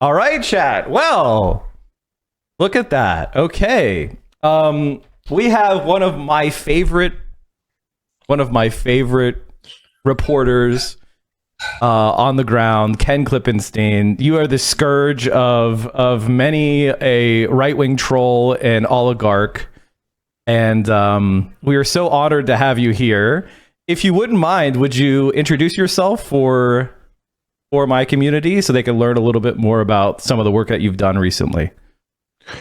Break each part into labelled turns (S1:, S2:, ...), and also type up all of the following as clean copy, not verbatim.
S1: All right, chat. Well, look at that. Okay. We have one of my favorite reporters on the ground, Ken Klippenstein. You are the scourge of many a right-wing troll and oligarch, and we are so honored to have you here. If you wouldn't mind, would you introduce yourself for my community so they can learn a little bit more about some of the work that you've done recently?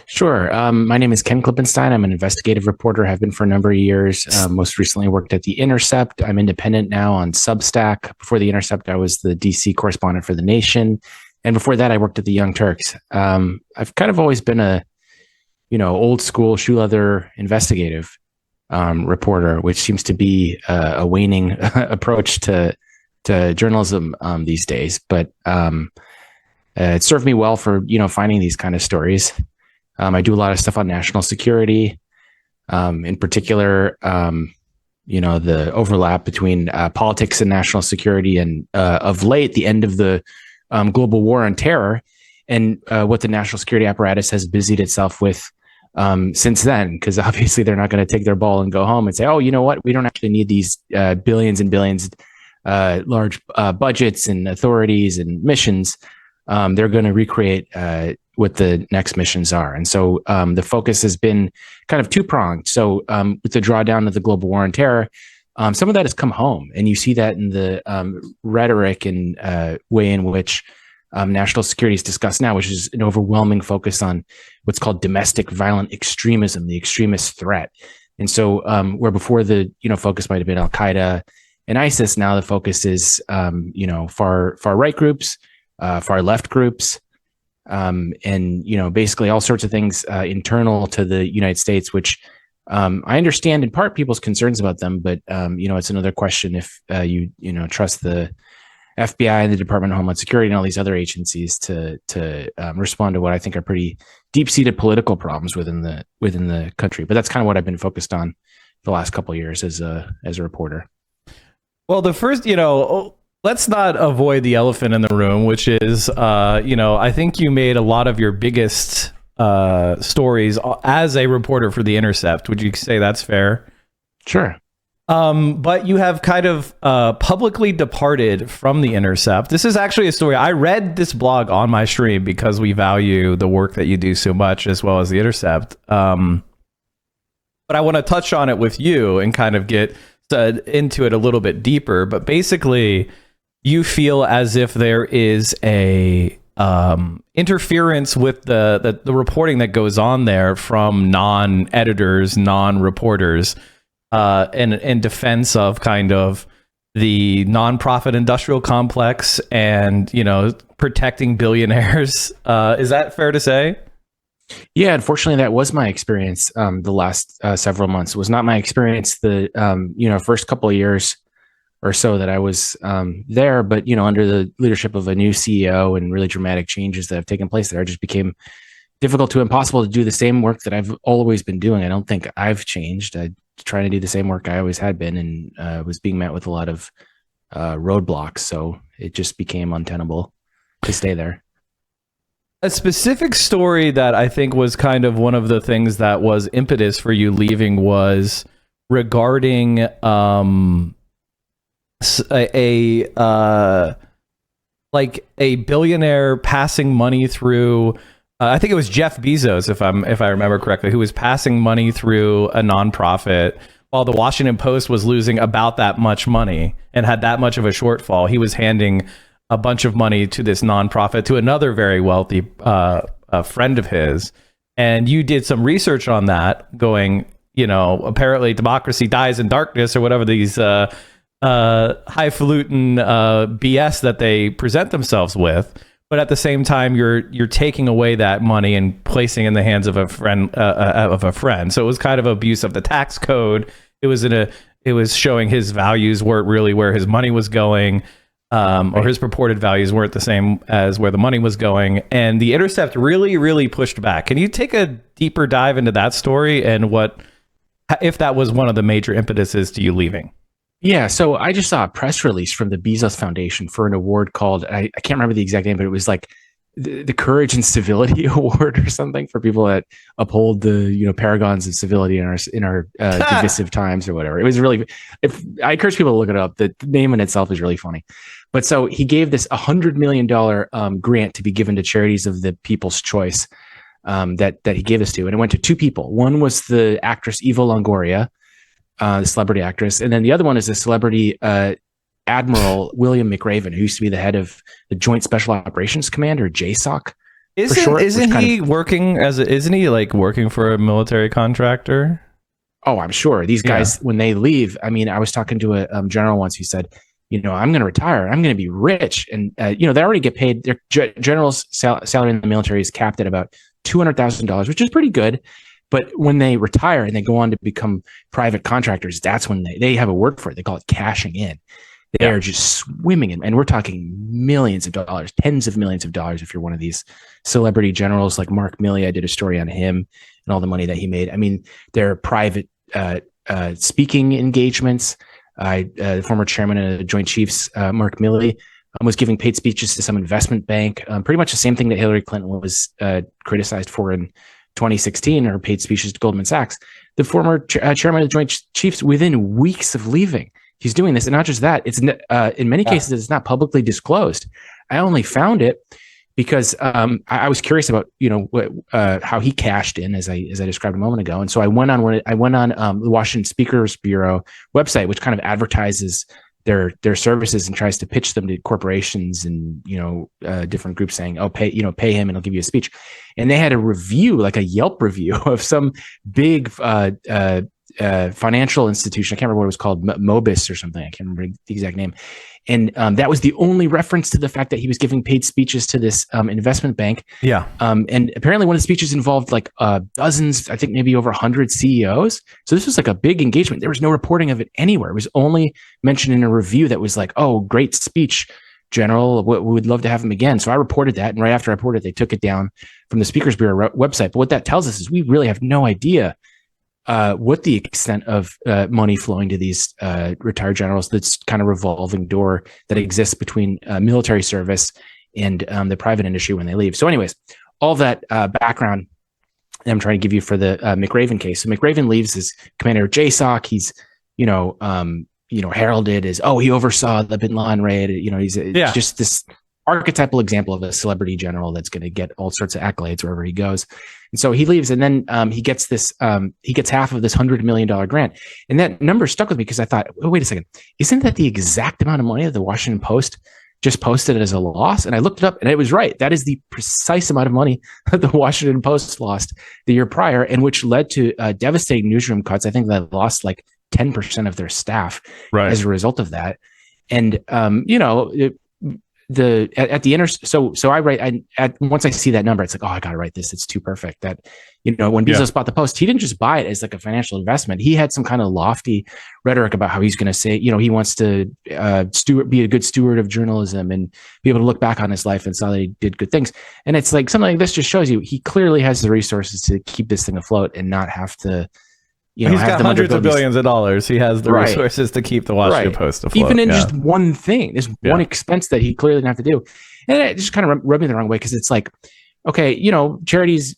S2: Sure. My name is Ken Klippenstein. I'm an investigative reporter, have been for a number of years. Most recently worked at The Intercept. I'm independent now on Substack. Before The Intercept, I was the DC correspondent for The Nation. And before that, I worked at The Young Turks. I've kind of always been a, old school shoe leather investigative reporter, which seems to be a waning approach to journalism these days. But it served me well for, finding these kind of stories. I do a lot of stuff on national security, in particular, the overlap between politics and national security, and of late, the end of the global war on terror, and what the national security apparatus has busied itself with since then, because obviously they're not going to take their ball and go home and say, oh, you know what, we don't actually need these billions and billions, large budgets and authorities and missions. They're going to recreate what the next missions are. And so the focus has been kind of two-pronged. So with the drawdown of the global war on terror, some of that has come home. And you see that in the rhetoric and way in which national security is discussed now, which is an overwhelming focus on what's called domestic violent extremism, the extremist threat. And so where before the focus might have been Al-Qaeda and ISIS, now the focus is far right groups, far left groups, and basically all sorts of things internal to the United States, which I understand in part people's concerns about them, but it's another question if you trust the FBI and the Department of Homeland Security and all these other agencies to respond to what I think are pretty deep-seated political problems within the country. But that's kind of what I've been focused on the last couple of years as a reporter.
S1: Well, the first, let's not avoid the elephant in the room, which is, I think you made a lot of your biggest stories as a reporter for The Intercept. Would you say that's fair?
S2: Sure.
S1: But you have kind of publicly departed from The Intercept. This is actually a story. I read this blog on my stream because we value the work that you do so much, as well as The Intercept. But I want to touch on it with you and kind of get into it a little bit deeper. But basically, you feel as if there is a interference with the reporting that goes on there from non-editors, non-reporters, in defense of kind of the nonprofit industrial complex and, protecting billionaires. Is that fair to say?
S2: Yeah, unfortunately, that was my experience the last several months. It was not my experience the first couple of years or so that I was there, but under the leadership of a new CEO and really dramatic changes that have taken place there, it just became difficult to impossible to do the same work that I've always been doing. I don't think I've changed. I try to do the same work I always had been, and was being met with a lot of roadblocks. So it just became untenable to stay there.
S1: A specific story that I think was kind of one of the things that was impetus for you leaving was regarding a billionaire passing money through. I think it was Jeff Bezos, if I remember correctly, who was passing money through a nonprofit while the Washington Post was losing about that much money and had that much of a shortfall. He was handing a bunch of money to this nonprofit, to another very wealthy friend of his. And you did some research on that, going, apparently democracy dies in darkness, or whatever these highfalutin BS that they present themselves with. But at the same time, you're taking away that money and placing in the hands of a friend So it was kind of abuse of the tax code. It was showing his values weren't really where his money was going. Or his purported values weren't the same as where the money was going. And The Intercept really, really pushed back. Can you take a deeper dive into that story and if that was one of the major impetuses to you leaving?
S2: Yeah, so I just saw a press release from the Bezos Foundation for an award called, I can't remember the exact name, but it was like the Courage and Civility Award or something for people that uphold the paragons of civility in our divisive times or whatever. It was really. If I encourage people to look it up, the name in itself is really funny. But so he gave this $100 million grant to be given to charities of the people's choice that he gave this to, and it went to two people. One was the actress Eva Longoria, the celebrity actress, and then the other one is the celebrity Admiral William McRaven, who used to be the head of the Joint Special Operations Command, or JSOC.
S1: Isn't he working for a military contractor?
S2: Oh, I'm sure these guys, when they leave, I mean, I was talking to a general once who said, I'm going to retire. I'm going to be rich. And, they already get paid. Their general's salary in the military is capped at about $200,000, which is pretty good. But when they retire and they go on to become private contractors, that's when they have a word for it. They call it cashing in. They are just swimming in, and we're talking millions of dollars, tens of millions of dollars. If you're one of these celebrity generals like Mark Milley, I did a story on him and all the money that he made. I mean, their private speaking engagements. The former chairman of the Joint Chiefs, Mark Milley, was giving paid speeches to some investment bank. Pretty much the same thing that Hillary Clinton was criticized for in 2016, or paid speeches to Goldman Sachs. The former chairman of the Joint Chiefs, within weeks of leaving, he's doing this. And not just that, it's in many cases, it's not publicly disclosed. I only found it because I was curious about, how he cashed in, as I described a moment ago. And so I went on the Washington Speakers Bureau website, which kind of advertises their services and tries to pitch them to corporations and, different groups, saying, oh, pay him and he'll give you a speech. And they had a review, like a Yelp review of some big financial institution. I can't remember what it was called, Mobis or something. I can't remember the exact name. And that was the only reference to the fact that he was giving paid speeches to this investment bank. Yeah. And apparently one of the speeches involved like dozens, I think maybe over 100 CEOs. So this was like a big engagement. There was no reporting of it anywhere. It was only mentioned in a review that was like, oh, great speech, General. We would love to have him again. So I reported that. And right after I reported it, they took it down from the Speakers Bureau website. But what that tells us is we really have no idea what the extent of money flowing to these retired generals, that's kind of revolving door that exists between military service and the private industry when they leave. So anyways, all that background I'm trying to give you for the McRaven case. So McRaven leaves as commander of JSOC. He's, heralded as, oh, he oversaw the Bin Laden raid. He's just this archetypal example of a celebrity general that's going to get all sorts of accolades wherever he goes. And so he leaves, and then he gets this. He gets half of this $100 million grant, and that number stuck with me because I thought, oh, wait a second, isn't that the exact amount of money that the Washington Post just posted as a loss? And I looked it up, and it was right. That is the precise amount of money that the Washington Post lost the year prior, and which led to devastating newsroom cuts. I think they lost like 10% of their staff as a result of that. And so I write, once I see that number, it's like, oh, I got to write this. It's too perfect. That, when Bezos bought the Post, he didn't just buy it as like a financial investment. He had some kind of lofty rhetoric about how he's going to say, he wants to be a good steward of journalism and be able to look back on his life and saw that he did good things. And it's like, something like this just shows you he clearly has the resources to keep this thing afloat and not have to,
S1: he's got hundreds of billions of dollars. He has the resources to keep the Washington Post afloat.
S2: Even in just one thing, there's one expense that he clearly didn't have to do. And it just kind of rubbed me the wrong way, because it's like, okay, charity's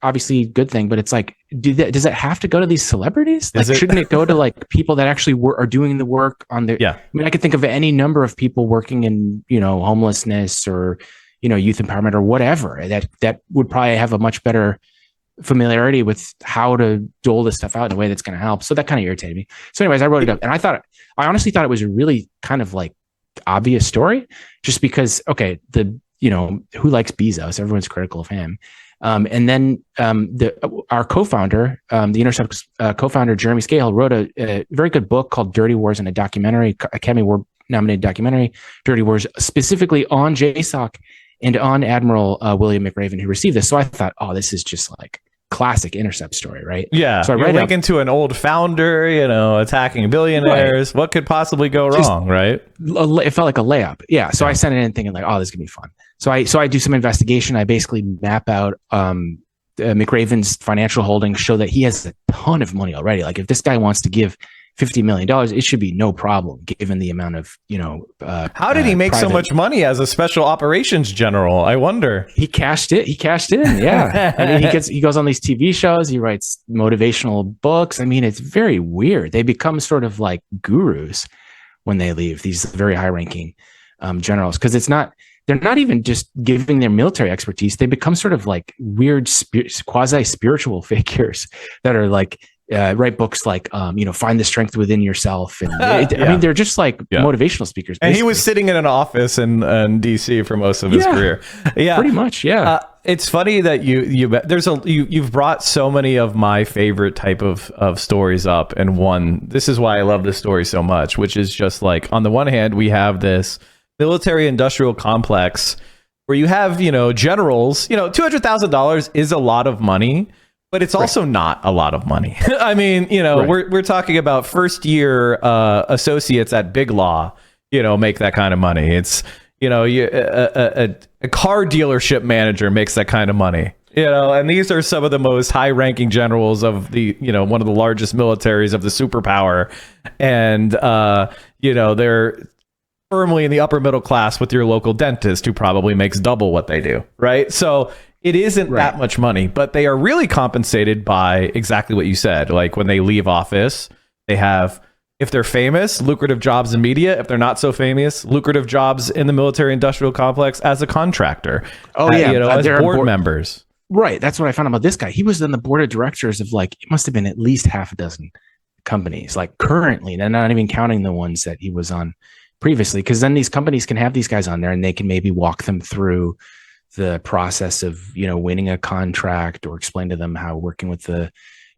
S2: obviously a good thing, but it's like, does it have to go to these celebrities? Like, shouldn't it go to like people that actually are doing the work on the? I mean, I could think of any number of people working in homelessness or youth empowerment or whatever that would probably have a much better familiarity with how to dole this stuff out in a way that's going to help. So that kind of irritated me. So anyways, I wrote it up, and I honestly thought it was a really kind of like obvious story, just because, okay, who likes Bezos? Everyone's critical of him. And then our co-founder, the Intercept's co-founder, Jeremy Scahill, wrote a very good book called Dirty Wars, and a documentary, Academy Award nominated documentary, Dirty Wars, specifically on JSOC and on Admiral William McRaven, who received this. So I thought, oh, this is just like classic Intercept story, right?
S1: Yeah. So I read linking to an old founder, attacking billionaires. What could possibly go wrong, right?
S2: It felt like a layup. Yeah. So I sent it in thinking like, oh, this is gonna be fun. So I do some investigation. I basically map out McRaven's financial holdings, show that he has a ton of money already. Like, if this guy wants to give $50 million, it should be no problem given the amount of,
S1: how did he make so much money as a special operations general? I wonder.
S2: He cashed in. Yeah. I mean, he goes on these TV shows. He writes motivational books. I mean, it's very weird. They become sort of like gurus when they leave, these very high ranking generals, because they're not even just giving their military expertise. They become sort of like weird quasi spiritual figures that are like, write books like, find the strength within yourself. And I mean, they're just like motivational speakers. Basically.
S1: And he was sitting in an office in DC for most of his career. Yeah,
S2: pretty much. Yeah.
S1: It's funny that you've brought so many of my favorite type of stories up. And this is why I love this story so much, which is just like, on the one hand, we have this military industrial complex where you have, generals, $200,000 is a lot of money. But it's also not a lot of money. I mean, we're talking about first year associates at Big Law, make that kind of money. It's, a car dealership manager makes that kind of money, and these are some of the most high ranking generals of the, one of the largest militaries of the superpower. And, they're firmly in the upper middle class with your local dentist who probably makes double what they do. Right. So it isn't that much money, but they are really compensated by exactly what you said. Like when they leave office, they have, if they're famous, lucrative jobs in media. If they're not so famous, lucrative jobs in the military industrial complex as a contractor. As board members.
S2: Right. That's what I found about this guy. He was on the board of directors of it must have been at least half a dozen companies, like currently, and not even counting the ones that he was on previously. Because then these companies can have these guys on there and they can maybe walk them through the process of, winning a contract, or explain to them how working with the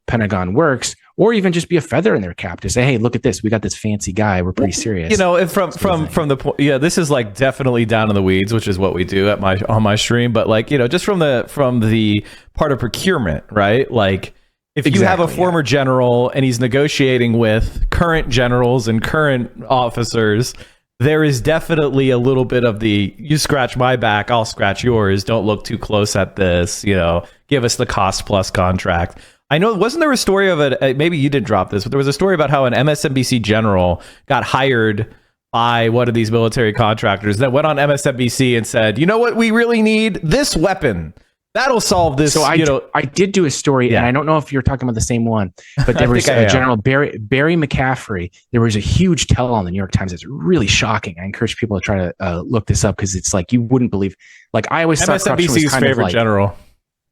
S2: Pentagon works, or even just be a feather in their cap to say, hey, look at this. We got this fancy guy. We're pretty serious.
S1: From the point, this is like definitely down in the weeds, which is what we do on my stream. But just from the part of procurement, right? Like if you have a former general and he's negotiating with current generals and current officers, there is definitely a little bit of the, you scratch my back, I'll scratch yours. Don't look too close at this, give us the cost plus contract. I know, wasn't there a story of it? Maybe you did drop this, but there was a story about how an MSNBC general got hired by one of these military contractors that went on MSNBC and said, you know what, we really need this weapon. That'll solve this.
S2: So I did do a story, and I don't know if you're talking about the same one, but there was General Barry McCaffrey. There was a huge tell-all in the New York Times. It's really shocking. I encourage people to try to look this up, because it's like you wouldn't believe. Like I always thought
S1: MSNBC's favorite general.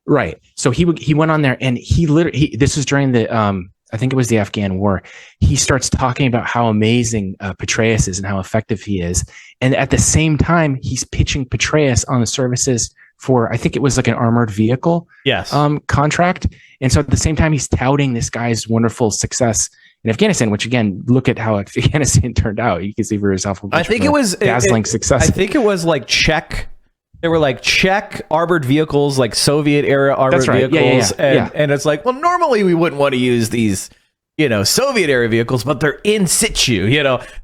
S2: Right. So he went on there, and this was during the I think it was the Afghan war. He starts talking about how amazing Petraeus is and how effective he is, and at the same time he's pitching Petraeus on the services for, I think it was like an armored vehicle contract. And so at the same time, he's touting this guy's wonderful success in Afghanistan, which again, look at how Afghanistan turned out. You can see for yourself.
S1: I think it was
S2: dazzling success.
S1: I think it was like Czech. There were like Czech armored vehicles, like Soviet era armored vehicles. And it's like, well, normally we wouldn't want to use these, Soviet era vehicles, but they're in situ,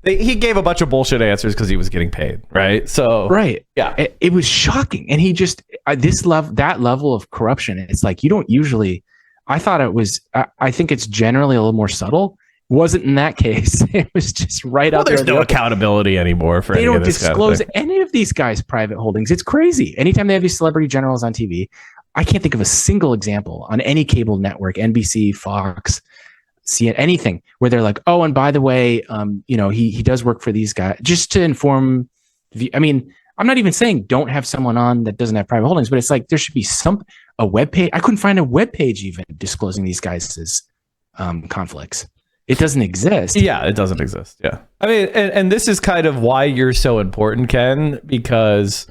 S1: he gave a bunch of bullshit answers because he was getting paid. Right. So, yeah,
S2: it was shocking. And he just, that level of corruption, it's like, you don't usually, I thought it was, I think it's generally a little more subtle. Wasn't in that case. It was just right out there.
S1: There's no accountability anymore for
S2: they
S1: any
S2: don't
S1: of this
S2: disclose
S1: kind of
S2: any of these guys' private holdings. It's crazy. Anytime they have these celebrity generals on TV, I can't think of a single example on any cable network, NBC, Fox, CNN, anything, where they're like, oh, and by the way, he does work for these guys, just to inform. I mean, I'm not even saying don't have someone on that doesn't have private holdings, but it's like there should be a web page. I couldn't find a web page even disclosing these guys' conflicts. It doesn't exist.
S1: Yeah, it doesn't exist. Yeah. I mean, and this is kind of why you're so important, Ken, because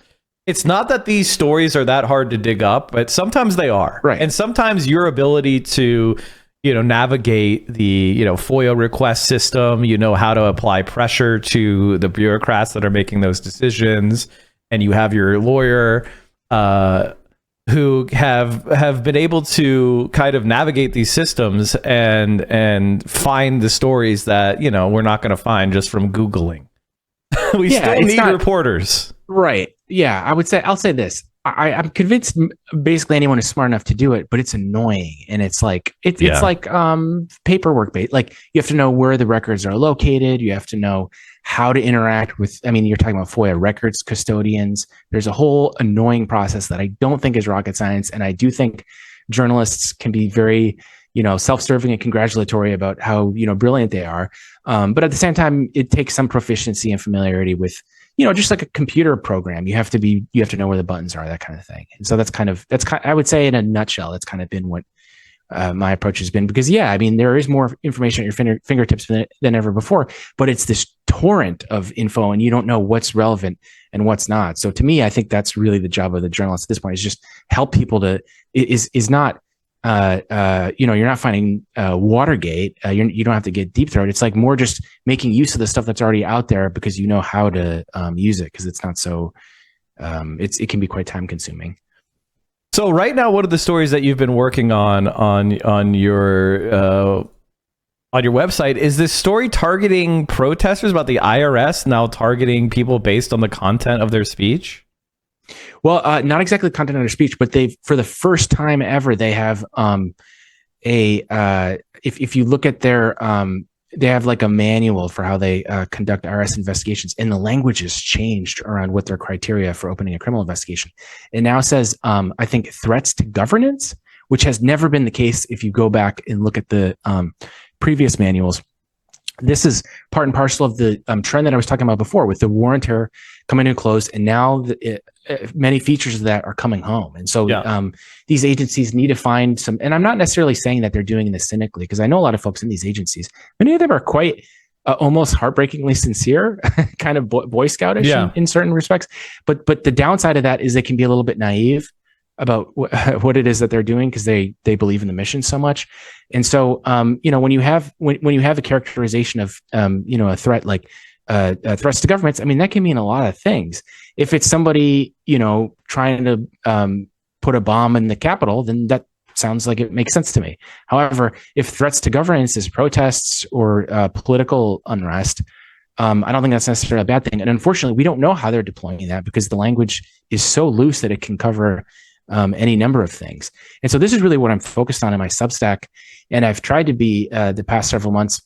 S1: it's not that these stories are that hard to dig up, but sometimes they are.
S2: Right.
S1: And sometimes your ability to, navigate the, FOIA request system, how to apply pressure to the bureaucrats that are making those decisions, and you have your lawyer, who have been able to kind of navigate these systems and find the stories that, we're not going to find just from Googling. We still need reporters.
S2: Right. Yeah. I'll say this. I'm convinced basically anyone is smart enough to do it, but it's annoying. And it's like, it's like paperwork based. Like you have to know where the records are located. You have to know how to interact with, I mean, you're talking about FOIA records custodians. There's a whole annoying process that I don't think is rocket science. And I do think journalists can be very, self-serving and congratulatory about how, brilliant they are. But at the same time, it takes some proficiency and familiarity with, just like a computer program. You have to know where the buttons are, that kind of thing. And so I would say in a nutshell, that's kind of been what my approach has been, because there is more information at your fingertips than ever before, but it's this torrent of info and you don't know what's relevant and what's not. So to me, I think that's really the job of the journalist at this point, is just help people to, is not, you're not finding Watergate. You don't have to get deep throat. It's like more just making use of the stuff that's already out there because you know how to use it, because it's not so, it can be quite time consuming.
S1: So right now, what are the stories that you've been working on your website? Is this story targeting protesters about the IRS now targeting people based on the content of their speech?
S2: Well, not exactly content of their speech, but for the first time ever, they have if you look at their they have like a manual for how they conduct IRS investigations, and the language has changed around what their criteria for opening a criminal investigation. It now says, I think, threats to governance, which has never been the case if you go back and look at the previous manuals. This is part and parcel of the trend that I was talking about before, with the war on terror coming to a close, and now many features of that are coming home. And so these agencies need to find some, and I'm not necessarily saying that they're doing this cynically, because I know a lot of folks in these agencies, many of them are quite almost heartbreakingly sincere, kind of Boy Scoutish in certain respects. But the downside of that is they can be a little bit naive about what it is that they're doing, because they believe in the mission so much. And so, when you have a characterization of, a threat like threats to governments, I mean, that can mean a lot of things. If it's somebody, trying to put a bomb in the Capitol, then that sounds like it makes sense to me. However, if threats to governance is protests or political unrest, I don't think that's necessarily a bad thing. And unfortunately, we don't know how they're deploying that, because the language is so loose that it can cover any number of things. And so this is really what I'm focused on in my Substack. And I've tried to be the past several months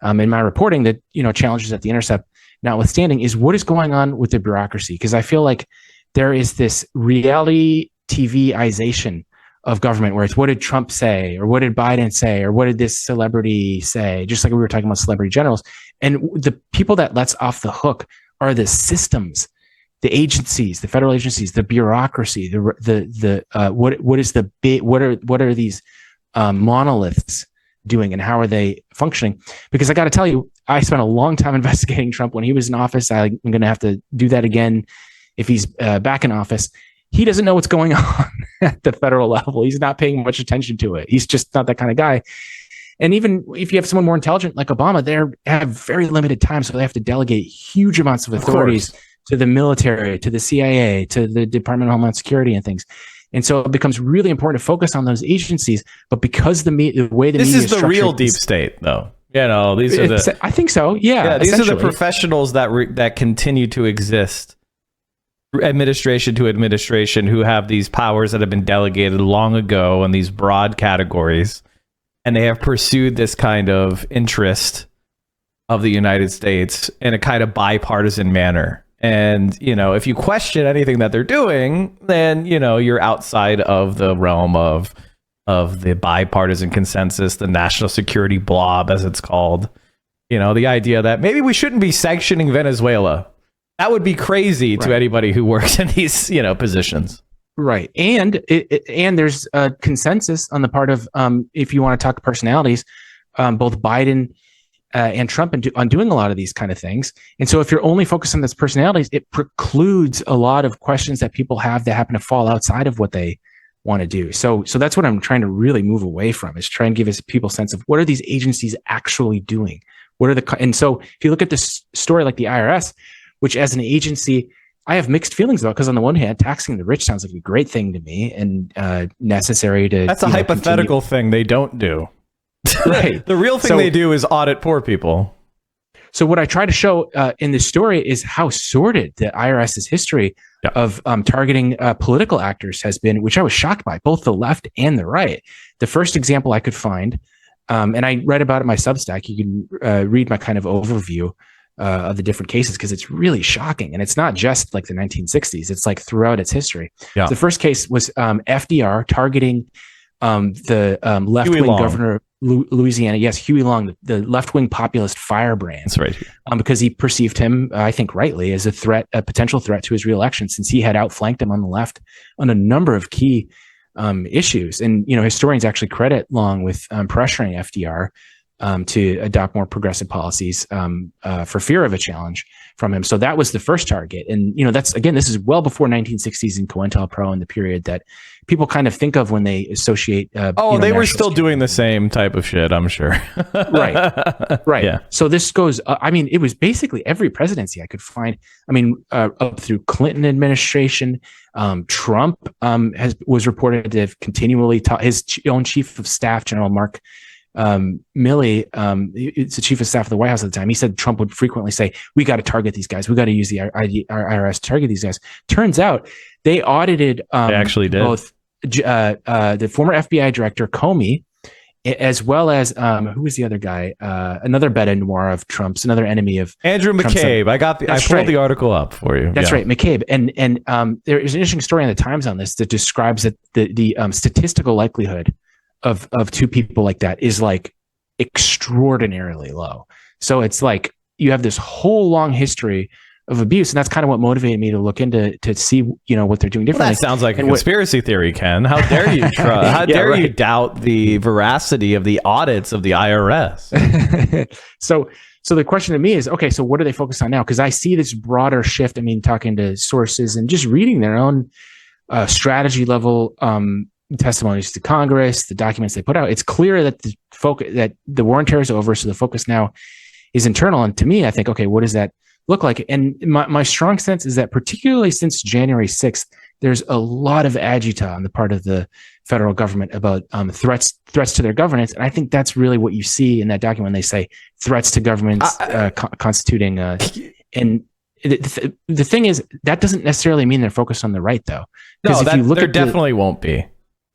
S2: in my reporting that, challenges at The Intercept notwithstanding, is what is going on with the bureaucracy. Because I feel like there is this reality TV-ization of government, where it's what did Trump say, or what did Biden say, or what did this celebrity say, just like we were talking about celebrity generals. And the people that lets off the hook are the systems, the agencies, the federal agencies, the bureaucracy, what are these monoliths doing, and how are they functioning? Because I got to tell you, I spent a long time investigating Trump when he was in office. I'm going to have to do that again if he's back in office. He doesn't know what's going on at the federal level. He's not paying much attention to it. He's just not that kind of guy. And even if you have someone more intelligent like Obama, they have very limited time, so they have to delegate huge amounts of authorities to the military, to the CIA, to the Department of Homeland Security and things. And so it becomes really important to focus on those agencies. But because the way the
S1: this
S2: media
S1: is the real deep state, though. These are the.
S2: I think so. Yeah.
S1: These are the professionals that continue to exist, administration to administration, who have these powers that have been delegated long ago in these broad categories, and they have pursued this kind of interest of the United States in a kind of bipartisan manner. And, if you question anything that they're doing, then, you're outside of the realm of the bipartisan consensus, the national security blob, as it's called. The idea that maybe we shouldn't be sanctioning Venezuela. That would be crazy to anybody who works in these, positions.
S2: Right. And there's a consensus on the part of, if you want to talk personalities, both Biden and Trump on doing a lot of these kind of things. And so if you're only focused on those personalities, it precludes a lot of questions that people have that happen to fall outside of what they want to do. So that's what I'm trying to really move away from, is try and give people a sense of what are these agencies actually doing? And so if you look at this story like the IRS, which as an agency, I have mixed feelings about, because on the one hand, taxing the rich sounds like a great thing to me and necessary to.
S1: That's a hypothetical thing they don't do. Right. The real thing they do is audit poor people.
S2: So what I try to show in this story is how sordid the IRS's history of targeting political actors has been, which I was shocked by, both the left and the right. The first example I could find, and I read about it in my Substack. You can read my kind of overview of the different cases, because it's really shocking. And it's not just like the 1960s. It's like throughout its history. Yeah. The first case was FDR targeting the left-wing governor of Louisiana. Yes, Huey Long, the left-wing populist firebrand. That's right. Because he perceived him, I think rightly, as a potential threat to his reelection, since he had outflanked him on the left on a number of key issues. And, historians actually credit Long with pressuring FDR to adopt more progressive policies for fear of a challenge from him. So that was the first target. And, this is well before 1960s and COINTELPRO, and the period that people kind of think of when they associate.
S1: They were still doing the same type of shit, I'm sure.
S2: Right. Yeah. So this goes, it was basically every presidency I could find. Up through Clinton administration, Trump was reported to have continually taught his own chief of staff, General Mark Milley, it's the chief of staff of the White House at the time. He said Trump would frequently say, "We got to target these guys. We got to use the IRS to target these guys." Turns out they audited
S1: they actually did.
S2: Both the former FBI director Comey, as well as who was the other guy? Another bête noire of Trump's, another enemy of
S1: Andrew McCabe. I pulled the article up for you.
S2: That's right, McCabe. And there is an interesting story in the Times on this that describes that the statistical likelihood of two people like that is like extraordinarily low. So it's like you have this whole long history of abuse, and that's kind of what motivated me to look into to see what they're doing differently.
S1: Well, that sounds like a conspiracy theory, Ken. How dare you try? How dare you doubt the veracity of the audits of the IRS?
S2: So the question to me is, okay, so what are they focused on now? Because I see this broader shift. Talking to sources and just reading their own strategy level testimonies to Congress, the documents they put out, it's clear that the war on terror is over. So the focus now is internal. And to me, I think, okay, what does that look like? And my strong sense is that particularly since January 6th, there's a lot of agita on the part of the federal government about threats to their governance. And I think that's really what you see in that document when they say threats to governments constituting. And the thing is, that doesn't necessarily mean they're focused on the right, though.
S1: No, there definitely won't be.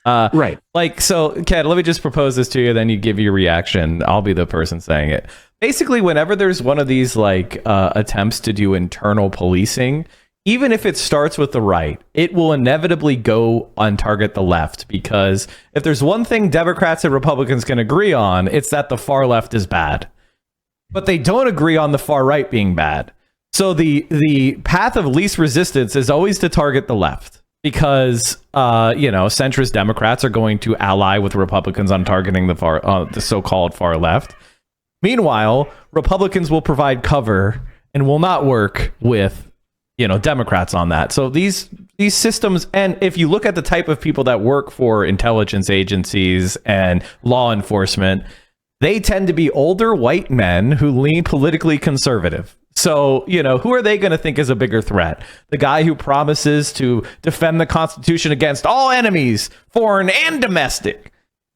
S2: Right.
S1: So, Ken, let me just propose this to you, then you give your reaction. I'll be the person saying it. Basically, whenever there's one of these attempts to do internal policing, even if it starts with the right, it will inevitably go on target the left, because if there's one thing Democrats and Republicans can agree on, it's that the far left is bad. But they don't agree on the far right being bad. So the path of least resistance is always to target the left. Because centrist Democrats are going to ally with Republicans on targeting the so-called far left. Meanwhile, Republicans will provide cover and will not work with Democrats on that. So these systems, and if you look at the type of people that work for intelligence agencies and law enforcement, they tend to be older white men who lean politically conservative. So, who are they going to think is a bigger threat? The guy who promises to defend the Constitution against all enemies, foreign and domestic,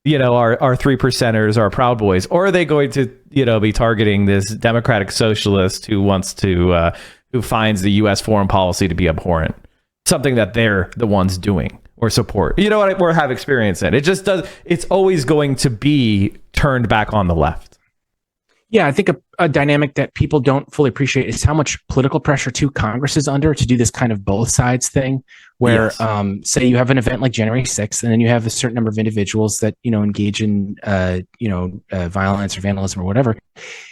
S1: our 3%ers, our Proud Boys? Or are they going to, be targeting this democratic socialist who wants to, who finds the U.S. foreign policy to be abhorrent? Something that they're the ones doing or support. Or have experience in. It just does. It's always going to be turned back on the left.
S2: Yeah, I think a dynamic that people don't fully appreciate is how much political pressure too Congress is under to do this kind of both sides thing, where say you have an event like January 6th, and then you have a certain number of individuals that engage in violence or vandalism or whatever,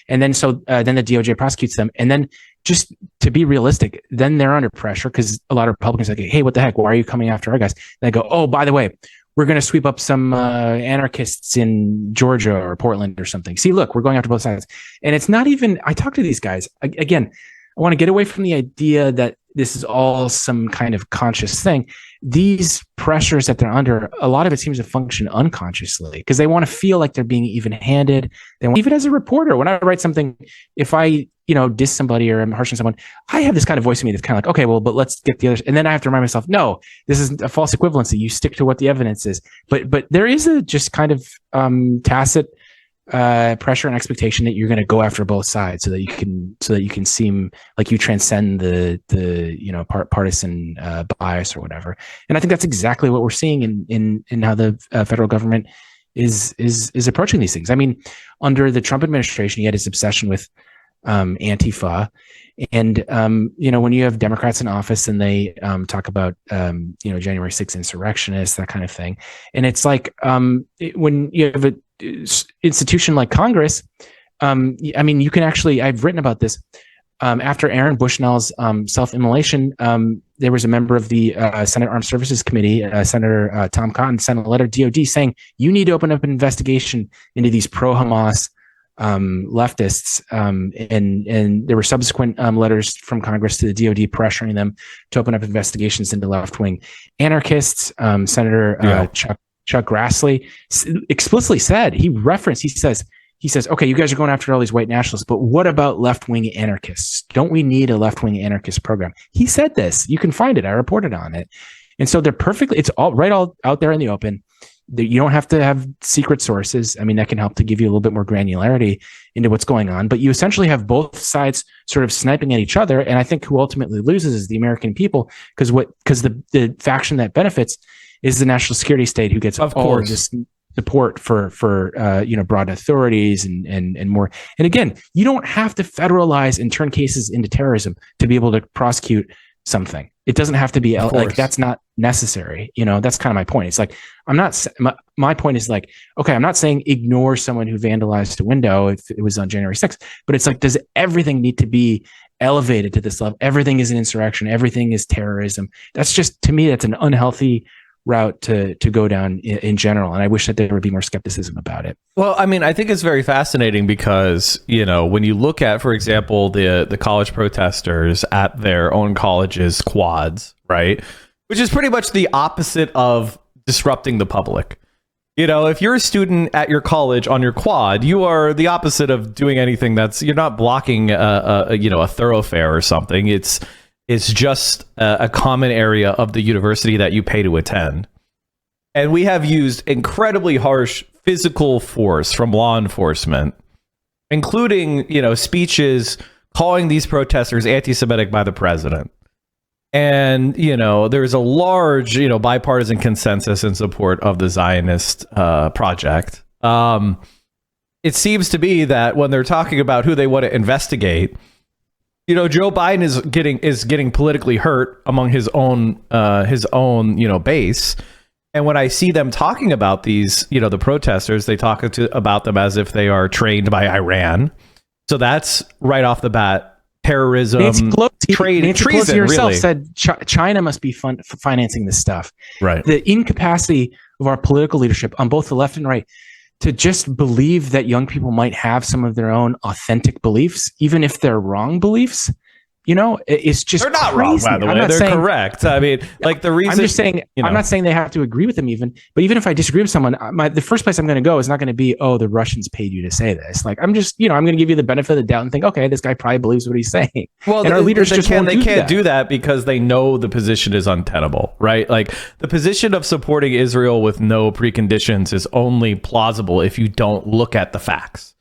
S2: and then then the DOJ prosecutes them, and then just to be realistic, then they're under pressure because a lot of Republicans are like, hey, what the heck? Why are you coming after our guys? And they go, oh, by the way, we're going to sweep up some anarchists in Georgia or Portland or something. See, look, we're going after both sides. And it's not even, I talk to these guys, again, I want to get away from the idea that this is all some kind of conscious thing. These pressures that they're under, a lot of it seems to function unconsciously because they want to feel like they're being even-handed. Even as a reporter, when I write something, if I diss somebody or I'm harsh on someone, I have this kind of voice in me that's kind of like, okay, well, but let's get the others. And then I have to remind myself, no, this is a false equivalency. You stick to what the evidence is. But there is a just kind of tacit pressure and expectation that you're going to go after both sides, so that you can seem like you transcend the partisan bias or whatever. And I think that's exactly what we're seeing in how the federal government is approaching these things. I mean, under the Trump administration, he had his obsession with Antifa. And, when you have Democrats in office and they talk about, January 6th insurrectionists, that kind of thing. And it's like when you have an institution like Congress, you can actually, I've written about this. After Aaron Bushnell's self-immolation, there was a member of the Senate Armed Services Committee, Senator Tom Cotton, sent a letter to DOD saying, you need to open up an investigation into these pro-Hamas leftists, and there were subsequent letters from Congress to the DOD pressuring them to open up investigations into left-wing anarchists. Senator Chuck Grassley explicitly said, he says, okay, you guys are going after all these white nationalists, but what about left-wing anarchists? Don't we need a left-wing anarchist program? He said this. You can find it. I reported on it. And so it's all out there in the open. You don't have to have secret sources. I mean, that can help to give you a little bit more granularity into what's going on, but you essentially have both sides sort of sniping at each other. And I think who ultimately loses is the American people, because the faction that benefits is the national security state, who gets all of this support for broad authorities and more. And again, you don't have to federalize and turn cases into terrorism to be able to prosecute something. It doesn't have to be like, that's not necessary. That's kind of my point. It's like, my point is like, okay, I'm not saying ignore someone who vandalized a window if it was on January 6th, but it's like, does everything need to be elevated to this level? Everything is an insurrection. Everything is terrorism. That's just, to me, that's an unhealthy route to go down in general. And I wish that there would be more skepticism about it.
S1: Well, I mean, I think it's very fascinating because, when you look at, for example, the college protesters at their own college's quads, right? Which is pretty much the opposite of disrupting the public. If you're a student at your college on your quad, you are the opposite of doing anything you're not blocking a thoroughfare or something. It's just a common area of the university that you pay to attend. And we have used incredibly harsh physical force from law enforcement, including, speeches calling these protesters anti-Semitic by the president. And, there's a large, bipartisan consensus in support of the Zionist project. It seems to be that when they're talking about who they want to investigate, Joe Biden is getting politically hurt among his own base. And when I see them talking about these, the protesters, they talk about them as if they are trained by Iran. So that's right off the bat, terrorism,
S2: Nancy
S1: treason.
S2: Pelosi herself
S1: really
S2: said China must be financing this stuff.
S1: Right.
S2: The incapacity of our political leadership on both the left and right to just believe that young people might have some of their own authentic beliefs, even if they're wrong beliefs, it's just
S1: they're not
S2: crazy.
S1: wrong, by the way. They're correct. I mean, like the reason
S2: I'm just saying, I'm not saying they have to agree with them but even if I disagree with someone, the first place I'm going to go is not going to be, oh, the Russians paid you to say this. Like, I'm just, I'm going to give you the benefit of the doubt and think, okay, this guy probably believes what he's saying.
S1: Well,
S2: and our leaders
S1: can't do that because they know the position is untenable, right? Like the position of supporting Israel with no preconditions is only plausible if you don't look at the facts.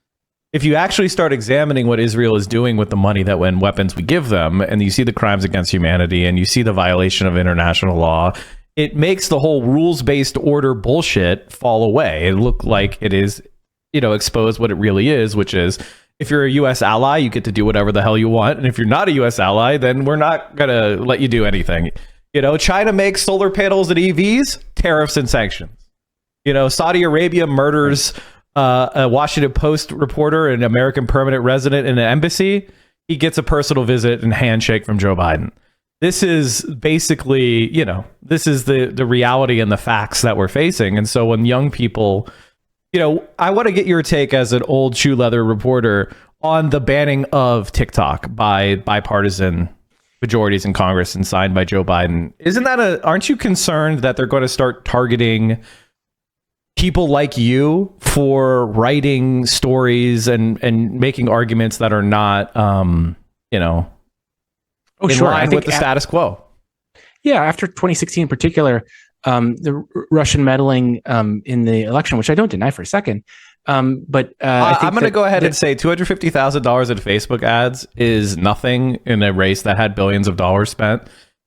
S1: If you actually start examining what Israel is doing with the money and weapons we give them, and you see the crimes against humanity and you see the violation of international law, it makes the whole rules-based order bullshit fall away. It look like it is, expose what it really is, which is if you're a U.S. ally, you get to do whatever the hell you want. And if you're not a U.S. ally, then we're not going to let you do anything. China makes solar panels and EVs, tariffs and sanctions. Saudi Arabia murders a Washington Post reporter, an American permanent resident in an embassy. He gets a personal visit and handshake from Joe Biden. This is basically, this is the reality and the facts that we're facing. And so when young people, I want to get your take as an old shoe leather reporter on the banning of TikTok by bipartisan majorities in Congress and signed by Joe Biden. Aren't you concerned that they're going to start targeting people like you for writing stories and making arguments that are not, in line with the status quo?
S2: Yeah, after 2016 in particular, the Russian meddling in the election, which I don't deny for a second, But
S1: I'm going to go ahead and say $250,000 in Facebook ads is nothing in a race that had billions of dollars spent.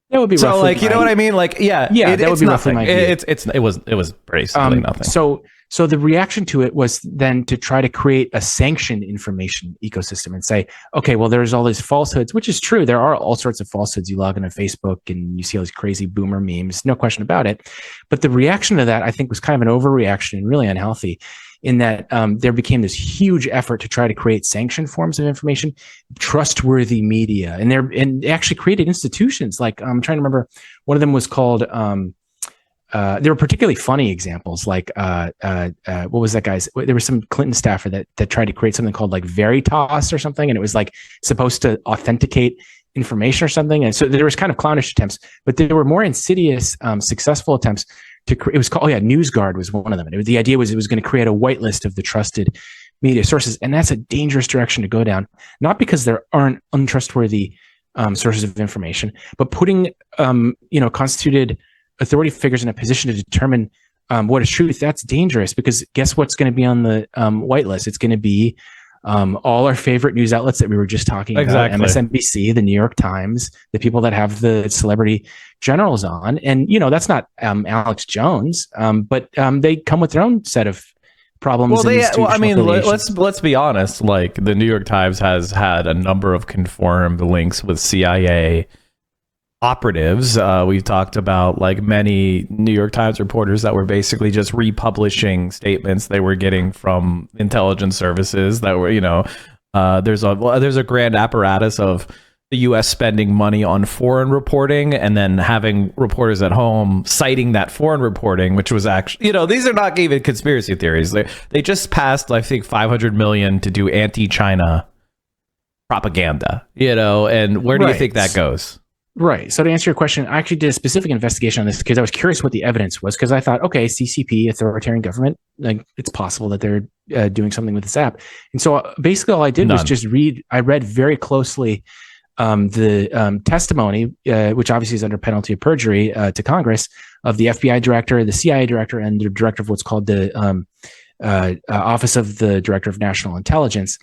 S2: That would be
S1: so,
S2: roughly
S1: like, you know what I mean? Like, yeah,
S2: that would be
S1: nothing.
S2: roughly my view.
S1: It was basically nothing.
S2: So the reaction to it was then to try to create a sanctioned information ecosystem and say, okay, well, there's all these falsehoods, which is true. There are all sorts of falsehoods. You log into Facebook and you see all these crazy boomer memes, no question about it. But the reaction to that, I think, was kind of an overreaction and really unhealthy, in that there became this huge effort to try to create sanctioned forms of information, trustworthy media, and they actually created institutions. Like, I'm trying to remember, one of them was called. There were particularly funny examples, like what was that guy's? There was some Clinton staffer that tried to create something called like Veritas or something, and it was like supposed to authenticate information or something. And so there was kind of clownish attempts, but there were more insidious, successful attempts to create. It was called, NewsGuard was one of them. And the idea was it was going to create a whitelist of the trusted media sources, and that's a dangerous direction to go down. Not because there aren't untrustworthy sources of information, but putting constituted authority figures in a position to determine what is truth. That's dangerous, because guess what's going to be on the whitelist? It's going to be all our favorite news outlets that we were just talking about, MSNBC, the New York Times, the people that have the celebrity generals on. And, that's not Alex Jones, but they come with their own set of problems.
S1: Let's be honest. Like, the New York Times has had a number of confirmed links with CIA operatives. We've talked about, like, many New York Times reporters that were basically just republishing statements they were getting from intelligence services that were, there's a grand apparatus of the U.S. spending money on foreign reporting and then having reporters at home citing that foreign reporting, which was actually, these are not even conspiracy theories. They just passed, I think, $500 million to do anti-China propaganda, and where do you think that goes?
S2: Right. So to answer your question, I actually did a specific investigation on this because I was curious what the evidence was, because I thought, okay, CCP, authoritarian government, like, it's possible that they're doing something with this app. And so basically all I did was just read very closely the testimony, which obviously is under penalty of perjury, to Congress, of the FBI director, the CIA director, and the director of what's called the Office of the Director of National Intelligence.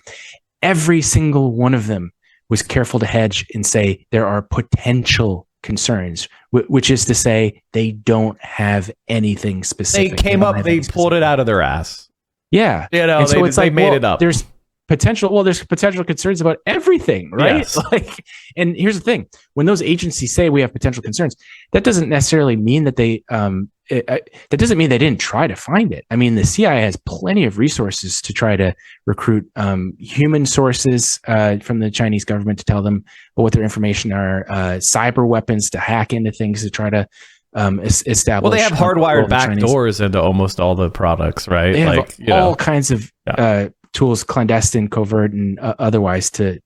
S2: Every single one of them was careful to hedge and say there are potential concerns, which is to say they don't have anything specific.
S1: They pulled it out of their ass.
S2: Yeah.
S1: And so they made it up.
S2: There's potential concerns about everything, right?
S1: Yes.
S2: And here's the thing. When those agencies say we have potential concerns, that doesn't necessarily mean that they didn't try to find it. I mean, the CIA has plenty of resources to try to recruit human sources from the Chinese government to tell them what their information are, cyber weapons to hack into things to try to establish.
S1: Well, they have hardwired back doors into almost all the products, right?
S2: They have all kinds of tools, clandestine, covert, and otherwise and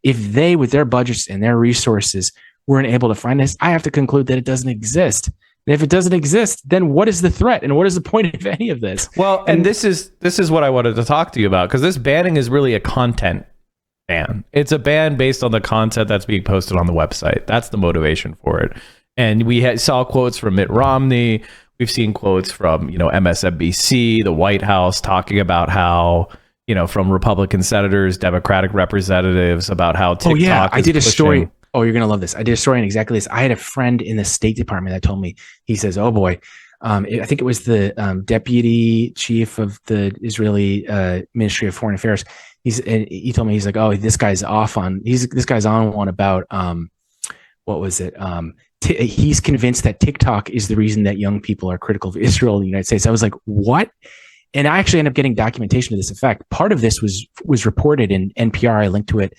S2: if they, with their budgets and their resources, weren't able to find this, I have to conclude that it doesn't exist. And if it doesn't exist, then what is the threat and what is the point of any of this?
S1: Well, and this is what I wanted to talk to you about, because this banning is really a content ban. It's a ban based on the content that's being posted on the website. That's the motivation for it. And we saw quotes from Mitt Romney. We've seen quotes from, MSNBC, the White House, talking about how, from Republican senators, Democratic representatives, about how TikTok
S2: I did a story. Oh, you're going to love this. I did a story on exactly this. I had a friend in the State Department that told me, he says, oh boy, I think it was the deputy chief of the Israeli Ministry of Foreign Affairs. He told me, he's like, oh, this guy's on one about, what was it? He's convinced that TikTok is the reason that young people are critical of Israel in the United States. I was like, what? And I actually ended up getting documentation to this effect. Part of this was reported in NPR. I linked to it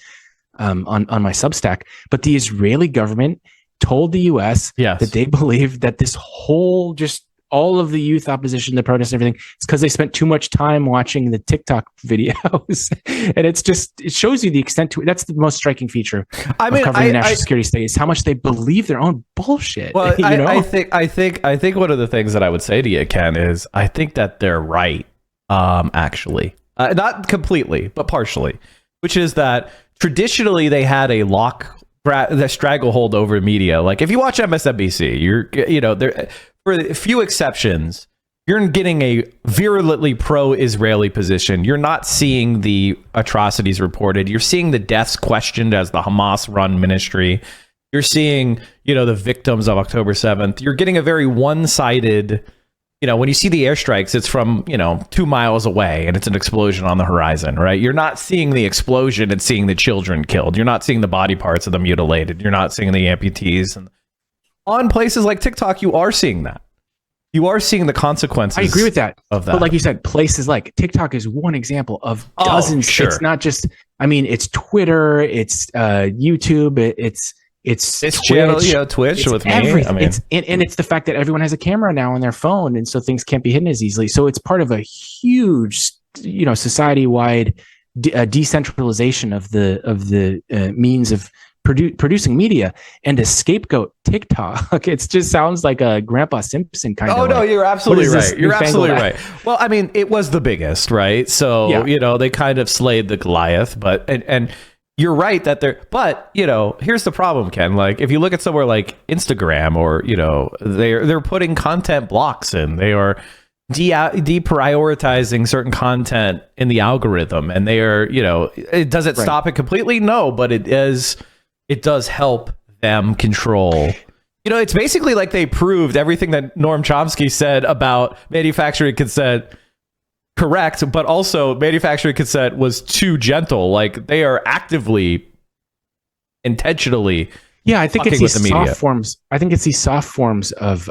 S2: on my Substack. But the Israeli government told the U.S. that they believe that this whole, just all of the youth opposition, the protests and everything, it's because they spent too much time watching the TikTok videos. And it shows you the extent to it. That's the most striking feature of covering the national security state, is how much they believe their own bullshit.
S1: Well, I think one of the things that I would say to you, Ken, is I think that they're right, actually. Not completely, but partially, which is that traditionally they had a the stranglehold over media. Like, if you watch MSNBC, there, for a few exceptions, you're getting a virulently pro-Israeli position. You're not seeing the atrocities reported. You're seeing the deaths questioned as the Hamas-run ministry. You're seeing, the victims of October 7th. You're getting a very one-sided, when you see the airstrikes, it's from, 2 miles away and it's an explosion on the horizon, right? You're not seeing the explosion and seeing the children killed. You're not seeing the body parts of the mutilated. You're not seeing the amputees. And on places like TikTok, you are seeing that. You are seeing the consequences.
S2: I agree with that.
S1: Of that.
S2: But like you said, places like TikTok is one example of dozens.
S1: Sure.
S2: It's not just, it's Twitter, it's YouTube, it's
S1: Twitch,
S2: channel,
S1: Twitch
S2: it's
S1: with
S2: everything.
S1: me.
S2: And it's the fact that everyone has a camera now on their phone, and so things can't be hidden as easily. So it's part of a huge, society-wide decentralization of the means of producing media, and to scapegoat TikTok. It just sounds like a Grandpa Simpson kind of.
S1: Oh, no, you're absolutely right. You're absolutely right. Well, it was the biggest, right? So, they kind of slayed the Goliath, but, and you're right that but, here's the problem, Ken. Like, if you look at somewhere like Instagram or, they're putting content blocks in, they are deprioritizing certain content in the algorithm, and they are, does it stop it completely? No, but it does help them control. It's basically like they proved everything that Noam Chomsky said about manufacturing consent correct, but also manufacturing consent was too gentle. Like, they are actively, intentionally.
S2: Yeah, I think it's these soft forms. I think it's these soft forms of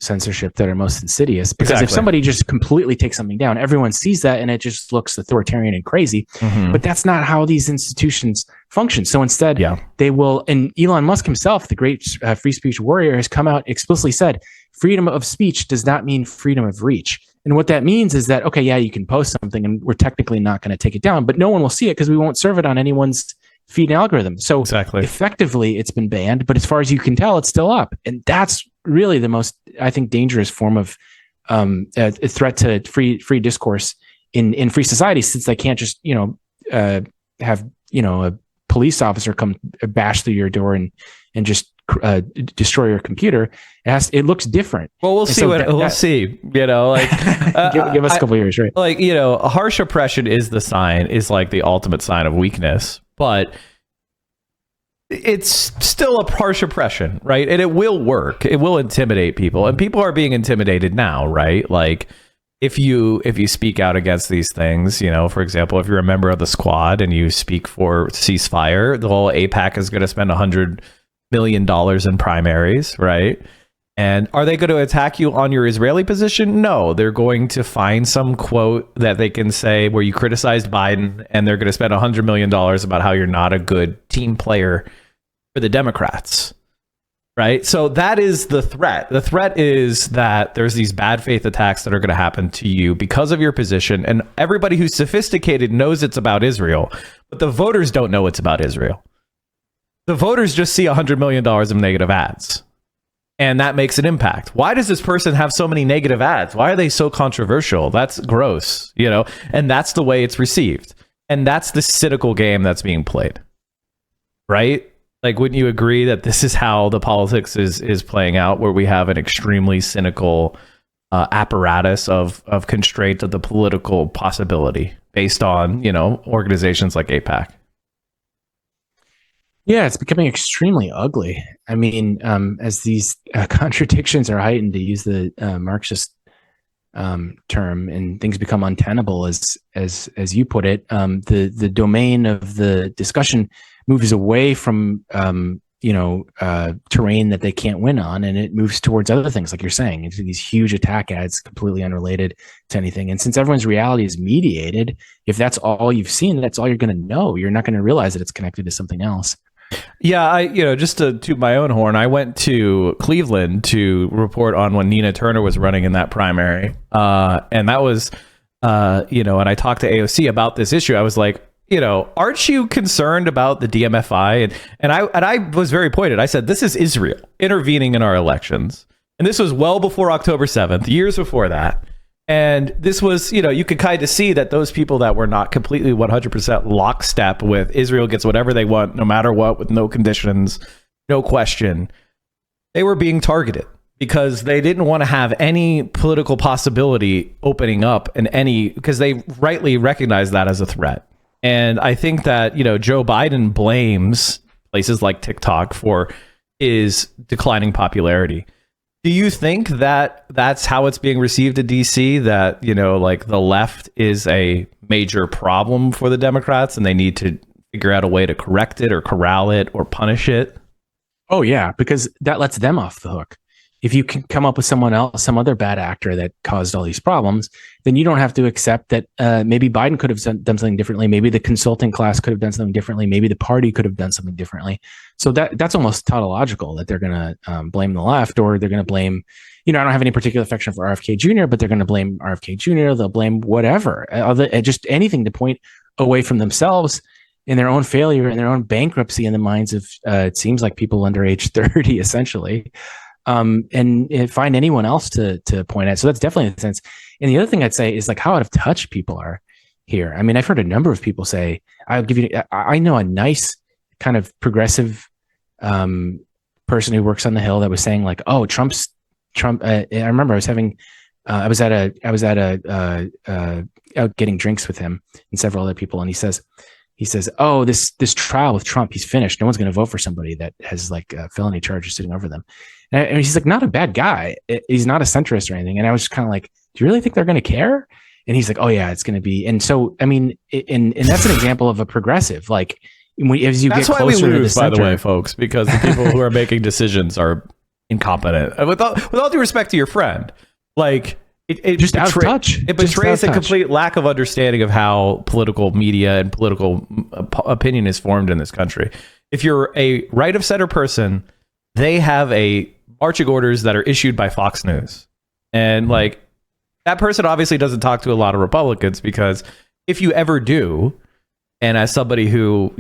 S2: censorship that are most insidious. Because if somebody just completely takes something down, everyone sees that and it just looks authoritarian and crazy. Mm-hmm. But that's not how these institutions function. So instead, they will. And Elon Musk himself, the great free speech warrior, has come out explicitly said, freedom of speech does not mean freedom of reach. And what that means is that, okay, you can post something and we're technically not going to take it down, but no one will see it because we won't serve it on anyone's feed and algorithm. So effectively it's been banned, but as far as you can tell, it's still up. And that's really the most, I think, dangerous form of a threat to free discourse in free society, since they can't just, have, a police officer come bash through your door and just destroy your computer. It looks different.
S1: Well, we'll see. We'll see. Give
S2: us a couple of years, right?
S1: Like, harsh oppression is like the ultimate sign of weakness, but it's still a harsh oppression, right? And it will work. It will intimidate people, and people are being intimidated now, right? Like, if you speak out against these things, for example, if you're a member of the Squad and you speak for ceasefire, the whole AIPAC is going to spend $100 million in primaries, right? And are they going to attack you on your Israeli position? No, they're going to find some quote that they can say where you criticized Biden, and they're going to spend $100 million about how you're not a good team player for the Democrats, right? So that is the threat. The threat is that there's these bad faith attacks that are going to happen to you because of your position, and everybody who's sophisticated knows it's about Israel, but the voters don't know it's about Israel. The voters just see $100 million of negative ads, and that makes an impact. Why does this person have so many negative ads? Why are they so controversial? That's gross, and that's the way it's received. And that's the cynical game that's being played, right? Like, wouldn't you agree that this is how the politics is playing out, where we have an extremely cynical apparatus of constraint of the political possibility based on, organizations like AIPAC?
S2: Yeah, it's becoming extremely ugly. As these contradictions are heightened, to use the Marxist term, and things become untenable, as you put it, the domain of the discussion moves away from terrain that they can't win on, and it moves towards other things, like you're saying, into these huge attack ads completely unrelated to anything. And since everyone's reality is mediated, if that's all you've seen, that's all you're going to know. You're not going to realize that it's connected to something else.
S1: Yeah, just to toot my own horn, I went to Cleveland to report on when Nina Turner was running in that primary. And that was, and I talked to AOC about this issue. I was like, aren't you concerned about the DMFI? And I was very pointed. I said, this is Israel intervening in our elections. And this was well before October 7th, years before that. And this was, you could kind of see that those people that were not completely 100% lockstep with Israel gets whatever they want, no matter what, with no conditions, no question, they were being targeted. because they didn't want to have any political possibility opening up in any, because they rightly recognize that as a threat. And I think that, Joe Biden blames places like TikTok for his declining popularity. Do you think that that's how it's being received in DC, that, like the left is a major problem for the Democrats and they need to figure out a way to correct it or corral it or punish it?
S2: Oh, yeah, because that lets them off the hook. If you can come up with someone else, some other bad actor that caused all these problems, then you don't have to accept that maybe Biden could have done something differently. Maybe the consulting class could have done something differently. Maybe the party could have done something differently. So that's almost tautological that they're going to blame the left, or they're going to blame, I don't have any particular affection for RFK Jr., but they're going to blame RFK Jr. They'll blame whatever, just anything to point away from themselves in their own failure and their own bankruptcy in the minds of, it seems like people under age 30, essentially. And find anyone else to point at. So that's definitely the sense. And the other thing I'd say is like how out of touch people are here. I mean, I've heard a number of people say, I know a nice kind of progressive person who works on the Hill that was saying like, oh, Trump. I remember I was out getting drinks with him and several other people. And he says, oh, this trial with Trump, he's finished. No one's going to vote for somebody that has like felony charges sitting over them. And he's like, not a bad guy. He's not a centrist or anything. And I was just kind of like, do you really think they're going to care? And he's like, oh yeah, it's going to be. And so, I mean, and that's an example of a progressive, like as you
S1: that's
S2: get closer to the center.
S1: By the way, folks, because the people who are making decisions are incompetent. With all due respect to your friend, like it just out of touch. It betrays a complete lack of understanding of how political media and political opinion is formed in this country. If you're a right of center person, they have a marching orders that are issued by Fox News. And like that person obviously doesn't talk to a lot of Republicans, because if you ever do, and as somebody who,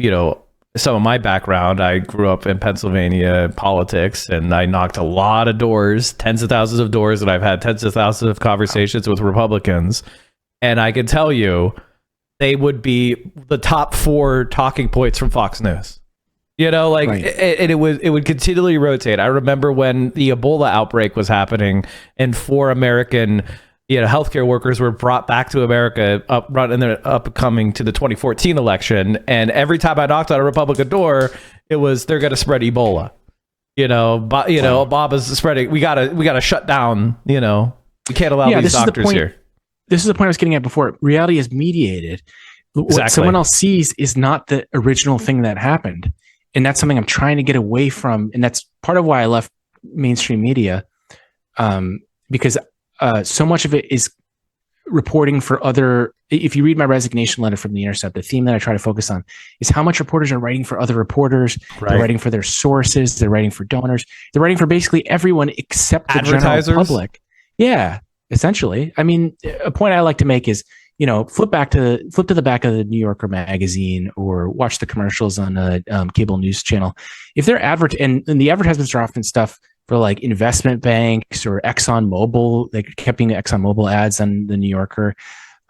S1: some of my background, I grew up in Pennsylvania politics, and I knocked a lot of doors, tens of thousands of doors, and I've had tens of thousands of conversations with Republicans. And I can tell you, they would be the top 4 talking points from Fox News. Right. And it would continually rotate. I remember when the Ebola outbreak was happening, and 4 American, healthcare workers were brought back to America upcoming to the 2014 election. And every time I knocked on a Republican door, it was, they're going to spread Ebola. Obama's spreading. We gotta shut down. We can't allow these doctors here.
S2: This is the point I was getting at before. Reality is mediated. Exactly. What someone else sees is not the original thing that happened. And that's something I'm trying to get away from. And that's part of why I left mainstream media, because so much of it is reporting for other. If you read my resignation letter from The Intercept, the theme that I try to focus on is how much reporters are writing for other reporters. Right. They're writing for their sources. They're writing for donors. They're writing for basically everyone except the general public. Yeah, essentially. I mean, a point I like to make is, flip to the back of the New Yorker magazine, or watch the commercials on a cable news channel. If they're and the advertisements are often stuff for like investment banks or ExxonMobil, they kept being ExxonMobil ads on the New Yorker,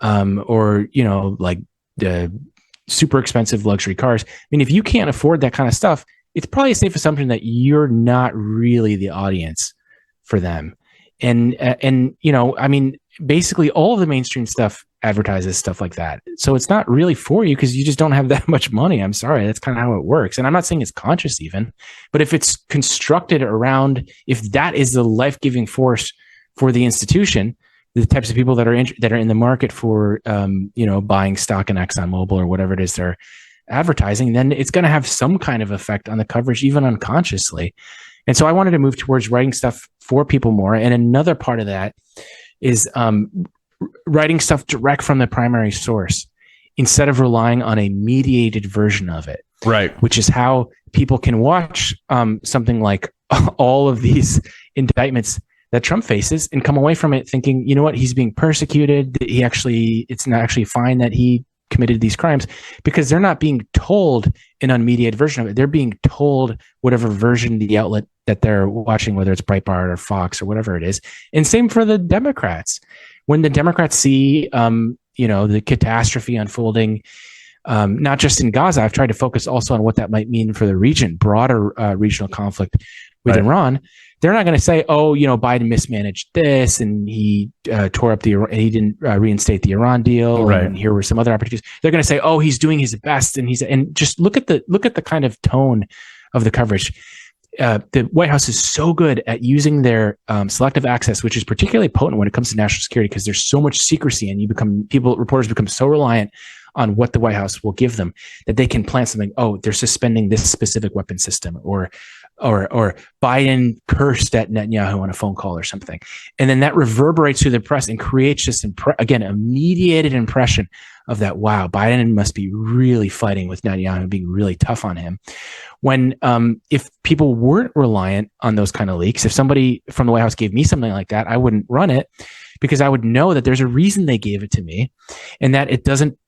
S2: or like the super expensive luxury cars. I mean, if you can't afford that kind of stuff, it's probably a safe assumption that you're not really the audience for them. And I mean, basically all of the mainstream stuff advertises stuff like that. So it's not really for you because you just don't have that much money. I'm sorry. That's kind of how it works. And I'm not saying it's conscious even, but if it's constructed around, if that is the life-giving force for the institution, the types of people that are in the market for, buying stock in ExxonMobil or whatever it is they're advertising, then it's going to have some kind of effect on the coverage, even unconsciously. And so I wanted to move towards writing stuff for people more. And another part of that is writing stuff direct from the primary source instead of relying on a mediated version of it.
S1: Right.
S2: Which is how people can watch something like all of these indictments that Trump faces and come away from it thinking, you know what, he's being persecuted. It's not actually fine that he committed these crimes, because they're not being told an unmediated version of it. They're being told whatever version the outlet that they're watching, whether it's Breitbart or Fox or whatever it is. And same for the Democrats. When the Democrats see, the catastrophe unfolding, not just in Gaza, I've tried to focus also on what that might mean for the region, broader regional conflict with Iran. they're not going to say, oh, Biden mismanaged this and he he didn't reinstate the Iran deal,
S1: right,
S2: and here were some other opportunities. They're going to say, oh, he's doing his best, and just look at the kind of tone of the coverage. The White House is so good at using their selective access, which is particularly potent when it comes to national security, because there's so much secrecy, and reporters become so reliant on what the White House will give them that they can plant something. Oh, they're suspending this specific weapon system, or Biden cursed at Netanyahu on a phone call or something, and then that reverberates through the press and creates this a mediated impression of that. Wow, Biden must be really fighting with Netanyahu, being really tough on him. When if people weren't reliant on those kind of leaks, if somebody from the White House gave me something like that, I wouldn't run it, because I would know that there's a reason they gave it to me, and that it doesn't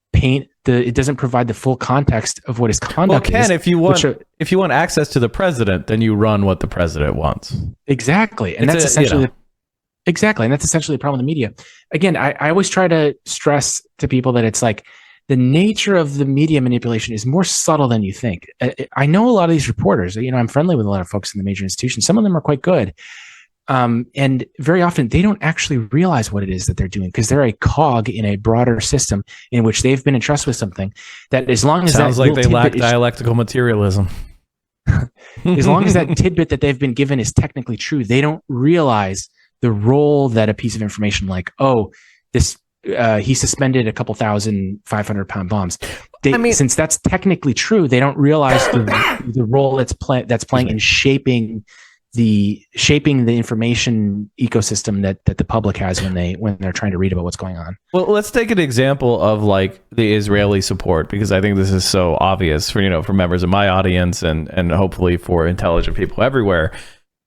S2: provide the full context of what his conduct is.
S1: Well, Ken, if you want access to the president, then you run what the president wants.
S2: Exactly. And that's essentially the problem with the media. Again, I always try to stress to people that it's like the nature of the media manipulation is more subtle than you think. I know a lot of these reporters, I'm friendly with a lot of folks in the major institutions. Some of them are quite good. And very often they don't actually realize what it is that they're doing, because they're a cog in a broader system in which they've been entrusted with something that, as long as
S1: sounds like they lack dialectical materialism.
S2: As long as that tidbit that they've been given is technically true, they don't realize the role that a piece of information like, he suspended a couple 1,500-pound bombs. Since that's technically true, they don't realize the role that's playing in shaping the information ecosystem that the public has when they're trying to read about what's going on.
S1: Well, let's take an example of like the Israeli support, because I think this is so obvious for members of my audience and hopefully for intelligent people everywhere.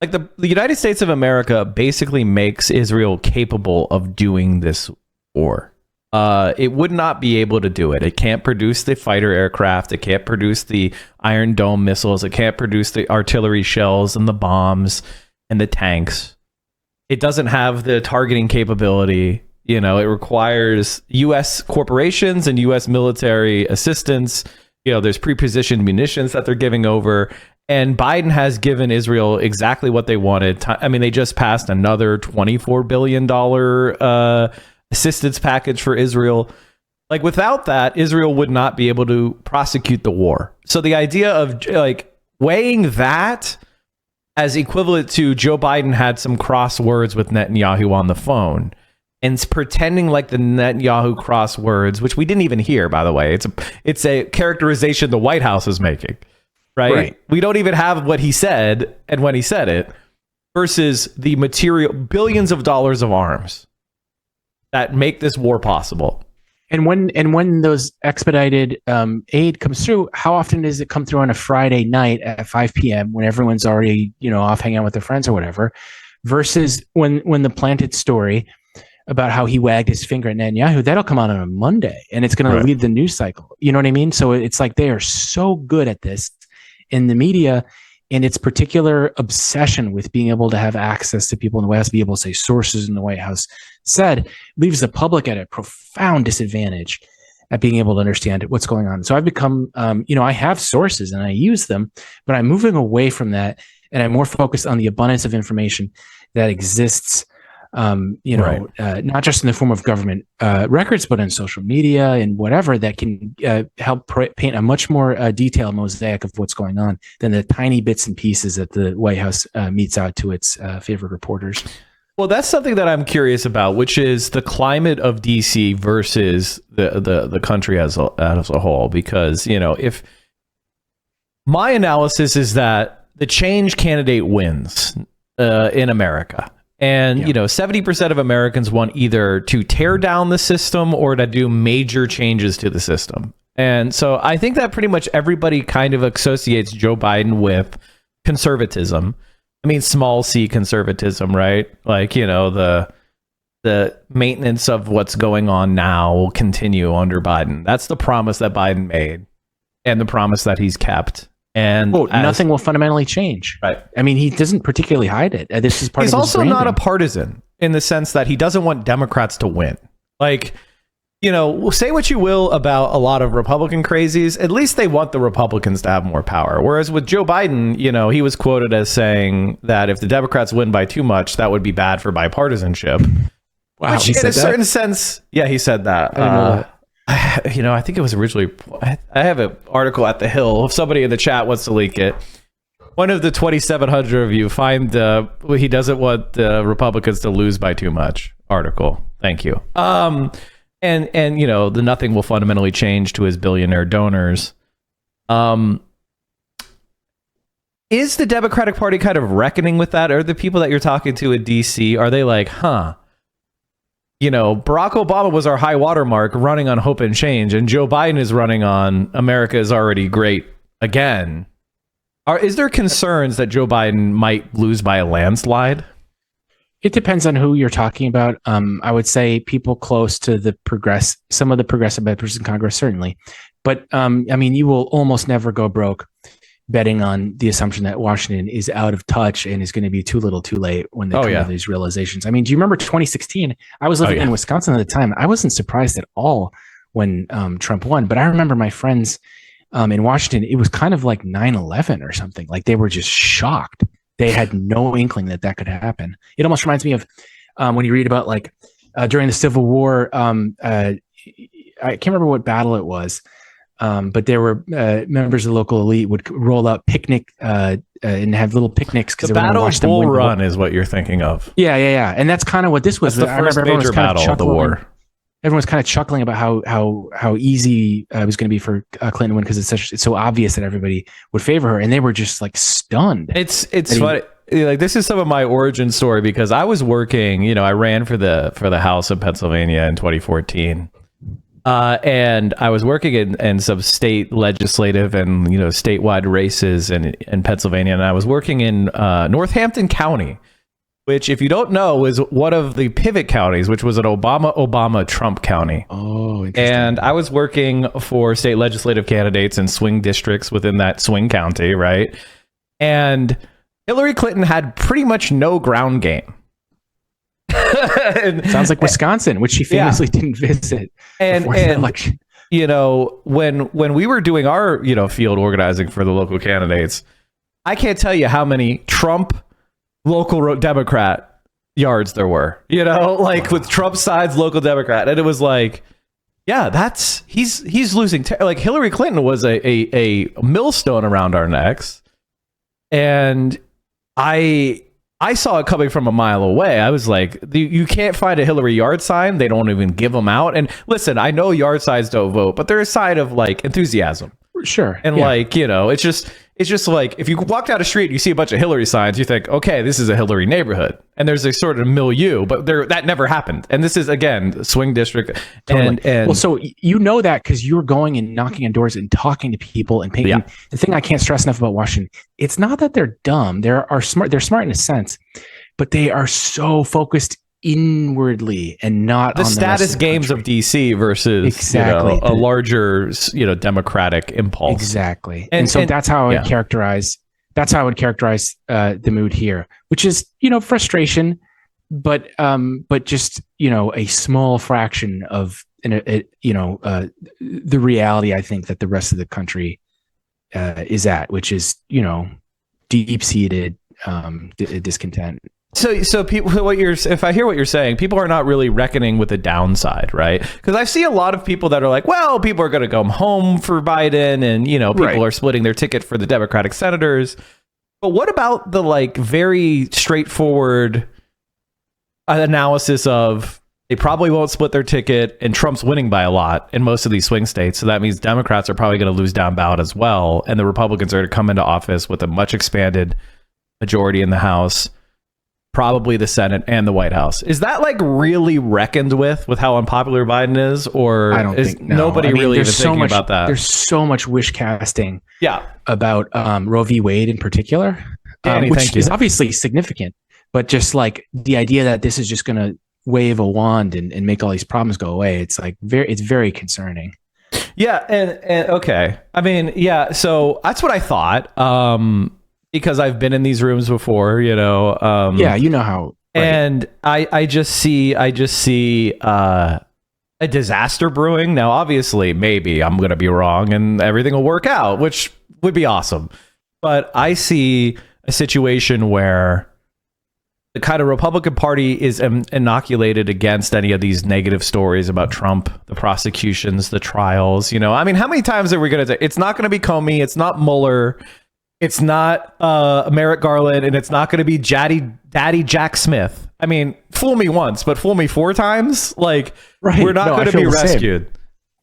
S1: Like the United States of America basically makes Israel capable of doing this war. It would not be able to do it. It can't produce the fighter aircraft. It can't produce the Iron Dome missiles. It can't produce the artillery shells and the bombs and the tanks. It doesn't have the targeting capability. It requires U.S. corporations and U.S. military assistance. There's pre-positioned munitions that they're giving over. And Biden has given Israel exactly what they wanted. They just passed another $24 billion assistance package for Israel. Like, without that, Israel would not be able to prosecute the war. So the idea of like weighing that as equivalent to Joe Biden had some cross words with Netanyahu on the phone, and pretending like the Netanyahu cross words, which we didn't even hear, by the way, it's a characterization the White House is making, right? We don't even have what he said and when he said it, versus the material billions of dollars of arms that make this war possible.
S2: And when those expedited aid comes through, how often does it come through on a Friday night at 5 p.m. when everyone's already off hanging out with their friends or whatever, versus when the planted story about how he wagged his finger at Netanyahu, that'll come out on a Monday, and it's going to lead the news cycle. You know what I mean? So it's like they are so good at this in the media, and its particular obsession with being able to have access to people in the White House, be able to say sources in the White House said, leaves the public at a profound disadvantage at being able to understand what's going on. So I've become, I have sources and I use them, but I'm moving away from that, and I'm more focused on the abundance of information that exists, not just in the form of government records, but in social media and whatever that can help paint a much more detailed mosaic of what's going on than the tiny bits and pieces that the White House meets out to its favorite reporters.
S1: Well, that's something that I'm curious about, which is the climate of DC versus the country as a whole. Because, if my analysis is that the change candidate wins in America. And, 70% of Americans want either to tear down the system or to do major changes to the system. And so I think that pretty much everybody kind of associates Joe Biden with conservatism. I mean, small c conservatism, right? Like, the maintenance of what's going on now will continue under Biden. That's the promise that Biden made and the promise that he's kept. And
S2: nothing will fundamentally change.
S1: Right.
S2: I mean, he doesn't particularly hide it. This is
S1: He's also not a partisan in the sense that he doesn't want Democrats to win. Like, say what you will about a lot of Republican crazies. At least they want the Republicans to have more power. Whereas with Joe Biden, he was quoted as saying that if the Democrats win by too much, that would be bad for bipartisanship.
S2: Wow,
S1: which, in a certain sense, yeah, he said that. I think it was originally. I have an article at The Hill. If somebody in the chat wants to leak it, one of the 2,700 of you find he doesn't want the Republicans to lose by too much article. Thank you. And the nothing will fundamentally change to his billionaire donors. Is the Democratic Party kind of reckoning with that? Are the people that you're talking to in DC, are they like, Barack Obama was our high watermark running on hope and change, and Joe Biden is running on America is already great again. Is there concerns that Joe Biden might lose by a landslide?
S2: It depends on who you're talking about. I would say people close to some of the progressive members in Congress, certainly. But you will almost never go broke betting on the assumption that Washington is out of touch and is going to be too little too late when they come to these realizations. Do you remember 2016? I was living in Wisconsin at the time. I wasn't surprised at all when Trump won, but I remember my friends in Washington, it was kind of like 9/11 or something. Like they were just shocked. They had no inkling that could happen. It almost reminds me of when you read about during the Civil War. I can't remember what battle it was, but there were members of the local elite would roll out picnic and have little picnics because
S1: the Battle of Bull Run is what you're thinking of.
S2: Yeah, and that's kind of what this was.
S1: That's the first major battle of the war.
S2: Everyone was kind of chuckling about how easy it was going to be for Clinton to win because it's so obvious that everybody would favor her, and they were just stunned.
S1: It's funny. This is some of my origin story because I was working. I ran for the House of Pennsylvania in 2014, and I was working in some state legislative and statewide races in Pennsylvania, and I was working in Northampton County, which, if you don't know, is one of the pivot counties, which was an Obama-Trump county.
S2: Oh, interesting.
S1: And I was working for state legislative candidates in swing districts within that swing county, right? And Hillary Clinton had pretty much no ground game.
S2: Sounds like Wisconsin, which she famously didn't visit before the election.
S1: When we were doing our field organizing for the local candidates, I can't tell you how many Trump local Democrat yards there were, with Trump side's local Democrat. And it was he's losing. Hillary Clinton was a millstone around our necks. And I saw it coming from a mile away. I was like, you can't find a Hillary yard sign. They don't even give them out. And listen, I know yard signs don't vote, but they're a sign of enthusiasm.
S2: Sure.
S1: And it's just if you walk down a street and you see a bunch of Hillary signs, you think, okay, this is a Hillary neighborhood. And there's a sort of milieu, but that never happened. And this is, again, swing district.
S2: Totally. And so that because you're going and knocking on doors and talking to people and paying. The thing I can't stress enough about Washington, it's not that they're dumb. They're smart. They're smart in a sense, but they are so focused inwardly and not
S1: the
S2: on
S1: status games of DC versus a larger democratic impulse.
S2: Exactly. And so that's how I would characterize the mood here, which is frustration, but just a small fraction of the reality I think that the rest of the country is at, which is deep-seated discontent.
S1: So people, if I hear what you're saying, people are not really reckoning with the downside, right? Because I see a lot of people that are like, well, people are going to come home for Biden, and people are splitting their ticket for the Democratic senators. But what about the very straightforward analysis of they probably won't split their ticket, and Trump's winning by a lot in most of these swing states, so that means Democrats are probably going to lose down ballot as well, and the Republicans are going to come into office with a much expanded majority in the House, probably the Senate and the White House. Is that really reckoned with how unpopular Biden is, or
S2: I don't think
S1: nobody really even thinking about that?
S2: There's so much wish casting about Roe v. Wade in particular, which is obviously significant, but just the idea that this is just going to wave a wand and make all these problems go away, it's very concerning.
S1: Yeah, and okay. So that's what I thought. Because I've been in these rooms before, how.
S2: And
S1: I just see a disaster brewing. Now, obviously, maybe I'm going to be wrong and everything will work out, which would be awesome. But I see a situation where the kind of Republican Party is inoculated against any of these negative stories about Trump, the prosecutions, the trials. I mean, how many times are we going to say it's not going to be Comey, it's not Mueller, it's not Merrick Garland, and it's not going to be Daddy Jack Smith? I mean, fool me once, but fool me 4 times. Like, right. We're not going to be rescued.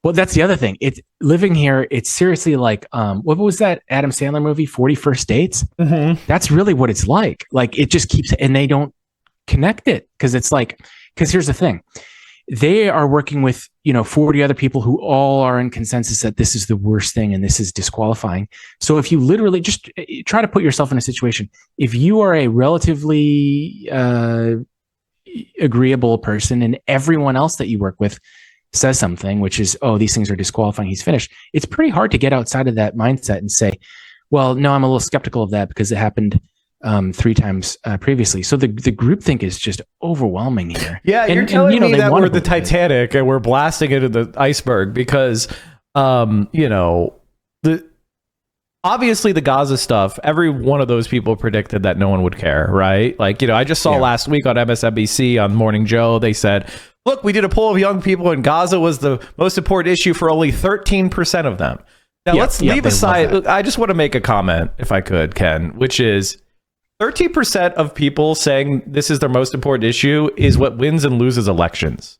S2: Well, that's the other thing. It's living here. It's seriously like, what was that Adam Sandler movie, 40 First Dates?
S1: Mm-hmm.
S2: That's really what it's like. Like, it just keeps, and they don't connect it because here's the thing. They are working with, 40 other people who all are in consensus that this is the worst thing and this is disqualifying. So if you literally just try to put yourself in a situation, if you are a relatively agreeable person and everyone else that you work with says something, which is, oh, these things are disqualifying, he's finished. It's pretty hard to get outside of that mindset and say, well, no, I'm a little skeptical of that because it happened 3 times previously. So the groupthink is just overwhelming here.
S1: Yeah, you're telling me that we're the Titanic and we're blasting into the iceberg because, obviously the Gaza stuff, every one of those people predicted that no one would care, right? Like, I just saw last week on MSNBC on Morning Joe, they said, look, we did a poll of young people and Gaza was the most important issue for only 13% of them. Now, let's leave aside, I just want to make a comment, if I could, Ken, which is 13% of people saying this is their most important issue is what wins and loses elections.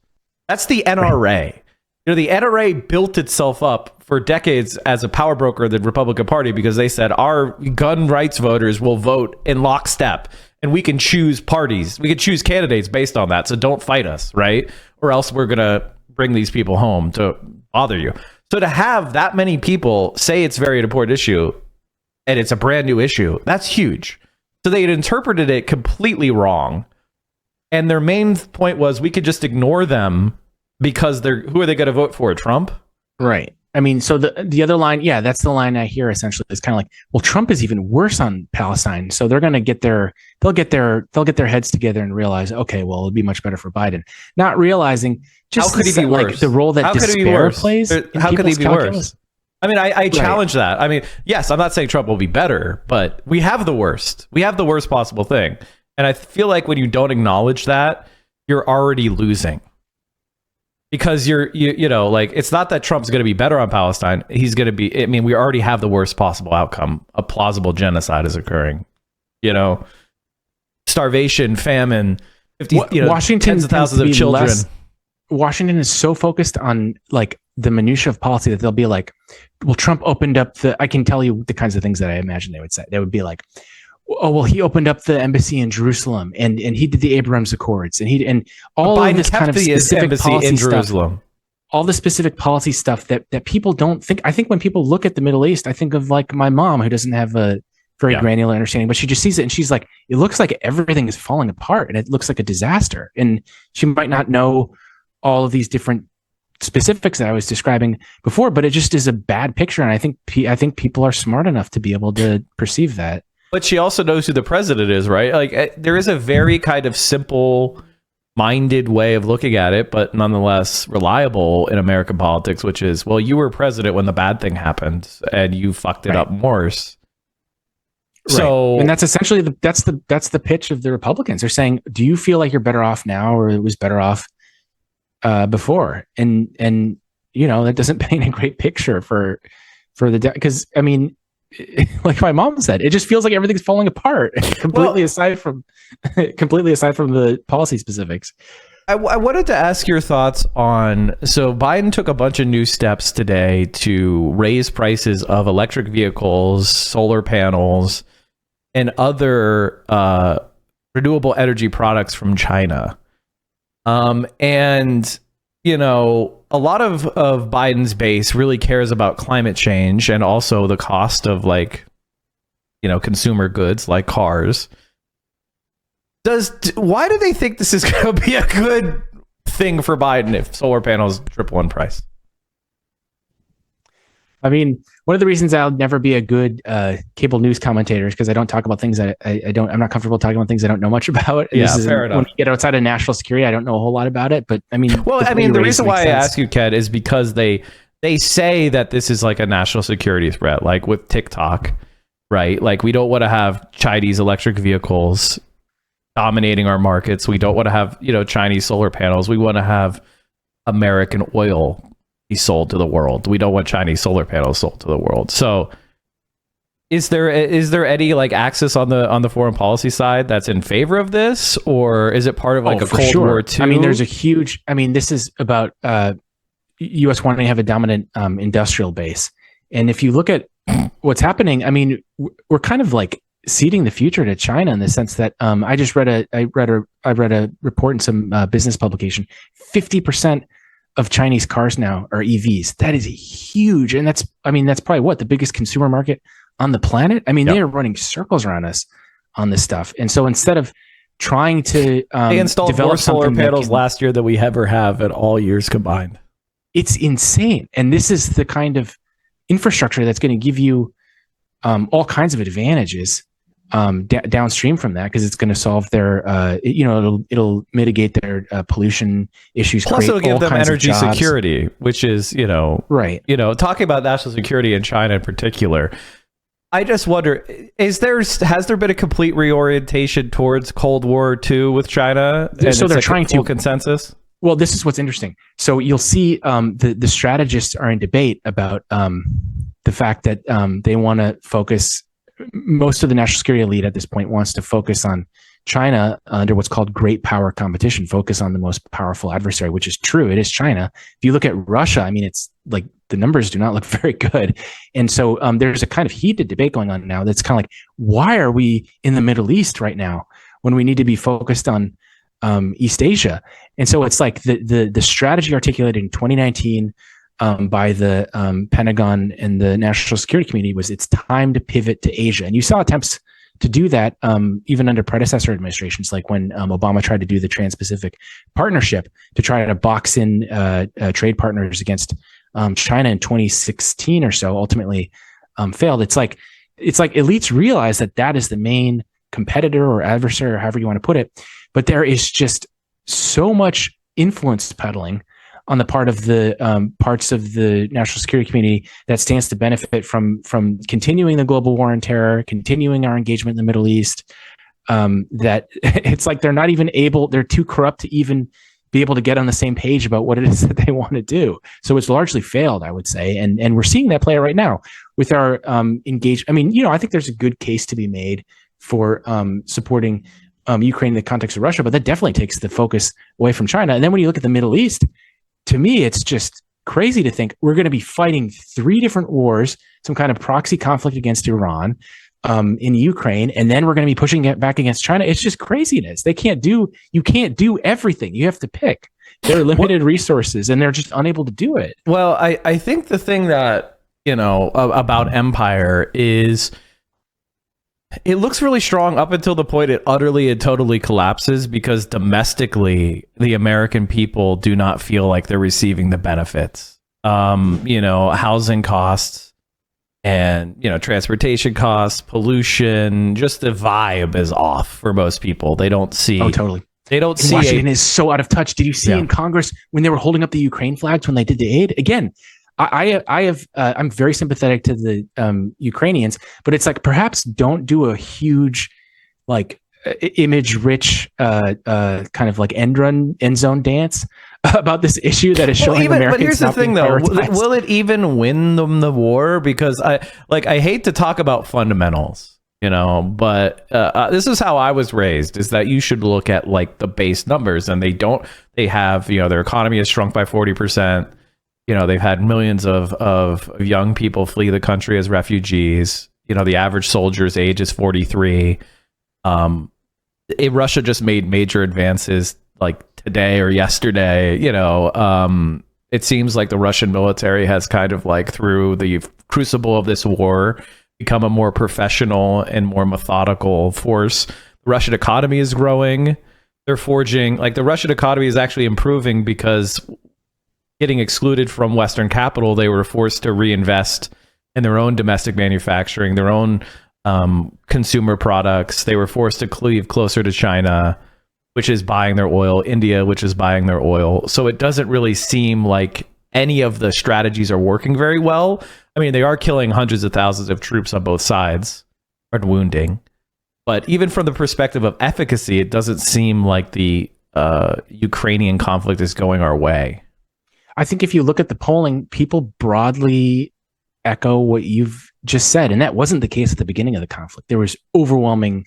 S1: That's the NRA. Right. The NRA built itself up for decades as a power broker of the Republican Party because they said our gun rights voters will vote in lockstep and we can choose parties. We can choose candidates based on that. So don't fight us, right? Or else we're going to bring these people home to bother you. So to have that many people say it's a very important issue and it's a brand new issue, that's huge. So they had interpreted it completely wrong. And their main point was we could just ignore them because who are they going to vote for? Trump?
S2: Right. I mean, so the other line, that's the line I hear essentially is kind of like, well, Trump is even worse on Palestine. So they're going to they'll get their heads together and realize, okay, well, it'll be much better for Biden. Not realizing just
S1: how could he be worse?
S2: Like the role that despair plays.
S1: How could he be worse? I mean, I challenge that. I mean, yes, I'm not saying Trump will be better, but we have the worst. We have the worst possible thing. And I feel like when you don't acknowledge that, you're already losing. Because it's not that Trump's going to be better on Palestine. He's going to be, I mean, we already have the worst possible outcome. A plausible genocide is occurring. Starvation, famine,
S2: Washington,
S1: tens of thousands of children.
S2: Washington is so focused on like the minutia of policy that they'll be like, well, Trump opened up I can tell you the kinds of things that I imagine they would say. They would be like, oh, well, he opened up the embassy in Jerusalem and he did the Abrams Accords and all of this kind of specific policy in Jerusalem. Stuff, all the specific policy stuff that people don't think. I think when people look at the Middle East, I think of like my mom who doesn't have a very granular understanding, but she just sees it and she's like, it looks like everything is falling apart and it looks like a disaster. And she might not know all of these different specifics that I was describing before, but it just is a bad picture. And I think people are smart enough to be able to perceive that.
S1: But she also knows who the president is, right? Like there is a very kind of simple minded way of looking at it, but nonetheless reliable in American politics, which is, well, you were president when the bad thing happened and you fucked it up worse. So,
S2: and that's essentially that's the pitch of the Republicans. They're saying, do you feel like you're better off now or it was better off before? And that doesn't paint a great picture for because I mean, like my mom said, it just feels like everything's falling apart completely aside from the policy specifics.
S1: I wanted to ask your thoughts on, so Biden took a bunch of new steps today to raise prices of electric vehicles, solar panels, and other renewable energy products from China. And a lot of Biden's base really cares about climate change and also the cost of consumer goods like cars. Why do they think this is going to be a good thing for Biden if solar panels triple in price?
S2: I mean, one of the reasons I'll never be a good cable news commentator is because I don't talk about things that I'm not comfortable talking about things I don't know much about.
S1: Yeah, fair enough.
S2: When you get outside of national security, I don't know a whole lot about it. But I mean,
S1: the reason why I ask you, Ken, is because they say that this is like a national security threat, like with TikTok, right? Like we don't want to have Chinese electric vehicles dominating our markets. We don't want to have, Chinese solar panels. We want to have American oil be sold to the world. We don't want Chinese solar panels sold to the world. So is there any like axis on the foreign policy side that's in favor of this, or is it part of like a Cold War II?
S2: I mean, this is about US wanting to have a dominant industrial base. And if you look at what's happening, I mean, we're kind of like ceding the future to China in the sense that I just read a report in some business publication. 50% of Chinese cars now are EVs. That is huge. And that's probably the biggest consumer market on the planet. I mean, They are running circles around us on this stuff. And so instead of trying to
S1: they installed more solar panels last year than we ever have in all years combined.
S2: It's insane. And this is the kind of infrastructure that's going to give you all kinds of advantages downstream from that, because it's going to solve their, it'll mitigate their pollution issues.
S1: Plus, it'll give them energy security, which is,
S2: right.
S1: Talking about national security in China in particular. I just wonder, has there been a complete reorientation towards Cold War II with China?
S2: So they're trying to
S1: consensus.
S2: Well, this is what's interesting. So you'll see the strategists are in debate about the fact that they want to focus. Most of the national security elite at this point wants to focus on China under what's called great power competition, focus on the most powerful adversary, which is true. It is China. If you look at Russia, I mean, it's like the numbers do not look very good. And so there's a kind of heated debate going on now that's kind of like, why are we in the Middle East right now when we need to be focused on East Asia? And so it's like the strategy articulated in 2019 by the Pentagon and the national security community was it's time to pivot to Asia. And you saw attempts to do that even under predecessor administrations, like when Obama tried to do the Trans-Pacific Partnership to try to box in trade partners against China in 2016 or so, ultimately failed. It's like elites realize that is the main competitor or adversary, or however you want to put it. But there is just so much influence peddling on the part of the parts of the national security community that stands to benefit from continuing the global war on terror, continuing our engagement in the Middle East, that it's like they're not even able, they're too corrupt to even be able to get on the same page about what it is that they want to do. So it's largely failed, I would say. And we're seeing that play out right now with our engagement. I mean, I think there's a good case to be made for supporting Ukraine in the context of Russia, but that definitely takes the focus away from China. And then when you look at the Middle East, to me, it's just crazy to think we're going to be fighting 3 different wars, some kind of proxy conflict against Iran in Ukraine, and then we're going to be pushing it back against China. It's just craziness. You can't do everything. You have to pick. There are limited resources, and they're just unable to do it.
S1: Well, I think the thing that, about empire is it looks really strong up until the point it utterly and totally collapses, because domestically the American people do not feel like they're receiving the benefits. Housing costs and, transportation costs, pollution, just the vibe is off for most people. They don't see.
S2: Oh, totally.
S1: They don't see.
S2: Washington is so out of touch. Did you see in Congress when they were holding up the Ukraine flags when they did the aid? Again, I'm very sympathetic to the Ukrainians, but it's like, perhaps don't do a huge, like, image rich kind of like end zone dance about this issue that is showing Americans.
S1: But here's the thing, though: will it even win them the war? Because I hate to talk about fundamentals, but this is how I was raised: is that you should look at like the base numbers, and they have their economy has shrunk by 40%. They've had millions of young people flee the country as refugees. The average soldier's age is 43. Russia just made major advances like today or yesterday. It seems like the Russian military has kind of like, through the crucible of this war, become a more professional and more methodical force. The Russian economy is growing. They're forging, like, the Russian economy is actually improving because getting excluded from Western capital, they were forced to reinvest in their own domestic manufacturing, their own consumer products. They were forced to cleave closer to China, which is buying their oil, India, which is buying their oil. So it doesn't really seem like any of the strategies are working very well. I mean, they are killing hundreds of thousands of troops on both sides, or wounding. But even from the perspective of efficacy, it doesn't seem like the Ukrainian conflict is going our way.
S2: I think if you look at the polling, people broadly echo what you've just said. And that wasn't the case at the beginning of the conflict. There was overwhelming,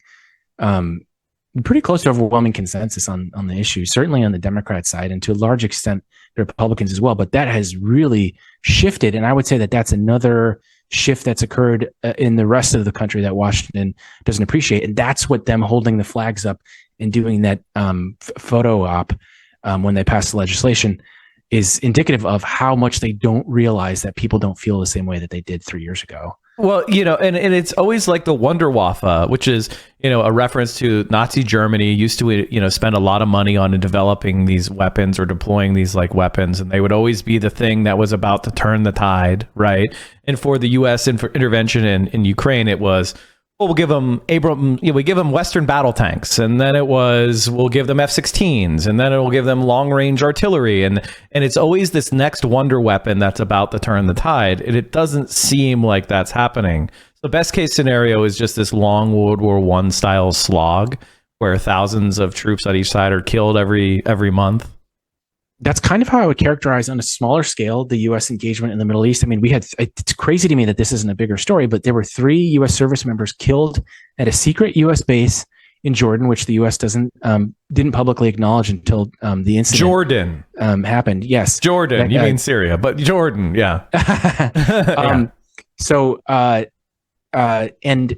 S2: pretty close to overwhelming consensus on the issue, certainly on the Democrat side, and to a large extent, the Republicans as well. But that has really shifted. And I would say that that's another shift that's occurred in the rest of the country that Washington doesn't appreciate. And that's what them holding the flags up and doing that photo op when they passed the legislation is indicative of how much they don't realize that people don't feel the same way that they did 3 years ago.
S1: Well, you know, and it's always like the Wunderwaffe, which is, you know, a reference to Nazi Germany used to, you know, spend a lot of money on developing these weapons or deploying these like weapons. And they would always be the thing that was about to turn the tide. Right. And for the U.S. intervention in Ukraine, it was, well, we'll give them we give them Western battle tanks, and then it was we'll give them F-16s, and then it will give them long range artillery, and it's always this next wonder weapon that's about to turn the tide. And it doesn't seem like that's happening. The best case scenario is just this long World War I style slog where thousands of troops on each side are killed every month.
S2: That's kind of how I would characterize on a smaller scale the U.S. engagement in the Middle East. I mean, it's crazy to me that this isn't a bigger story, but there were 3 U.S. service members killed at a secret U.S. base in Jordan, which the U.S. didn't publicly acknowledge until the incident happened. Yes,
S1: Jordan. You mean Syria, but Jordan, yeah.
S2: And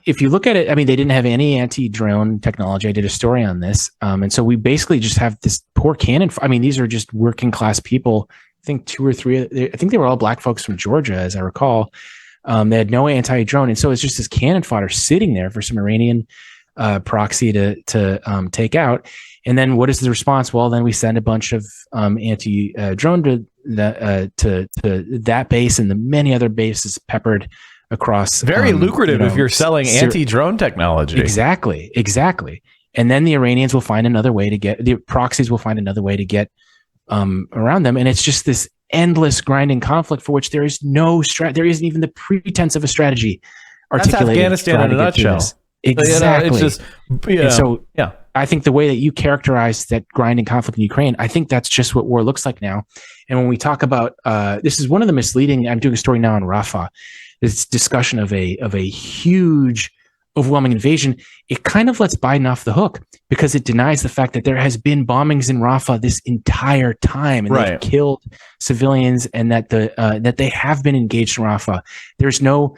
S2: if you look at it, I mean, they didn't have any anti-drone technology. I did a story on this. And so we basically just have this poor cannon. I mean, these are just working class people. I think 2 or 3, I think they were all black folks from Georgia, as I recall. They had no anti-drone. And so it's just this cannon fodder sitting there for some Iranian proxy to take out. And then what is the response? Well, then we send a bunch of anti-drone to that base and the many other bases peppered across.
S1: Very lucrative if you're selling anti-drone technology.
S2: Exactly. And then the Iranians will find another way to get, the proxies will find another way to get around them. And it's just this endless grinding conflict for which there is no there isn't even the pretense of a strategy articulated.
S1: That's Afghanistan in a nutshell.
S2: Exactly.
S1: It's just, yeah.
S2: I think the way that you characterize that grinding conflict in Ukraine, I think that's just what war looks like now. And when we talk about, this is one of the misleading, I'm doing a story now on Rafah, this discussion of a huge, overwhelming invasion. It kind of lets Biden off the hook because it denies the fact that there has been bombings in Rafah this entire time, and they've killed civilians, and that that they have been engaged in Rafah. There's no,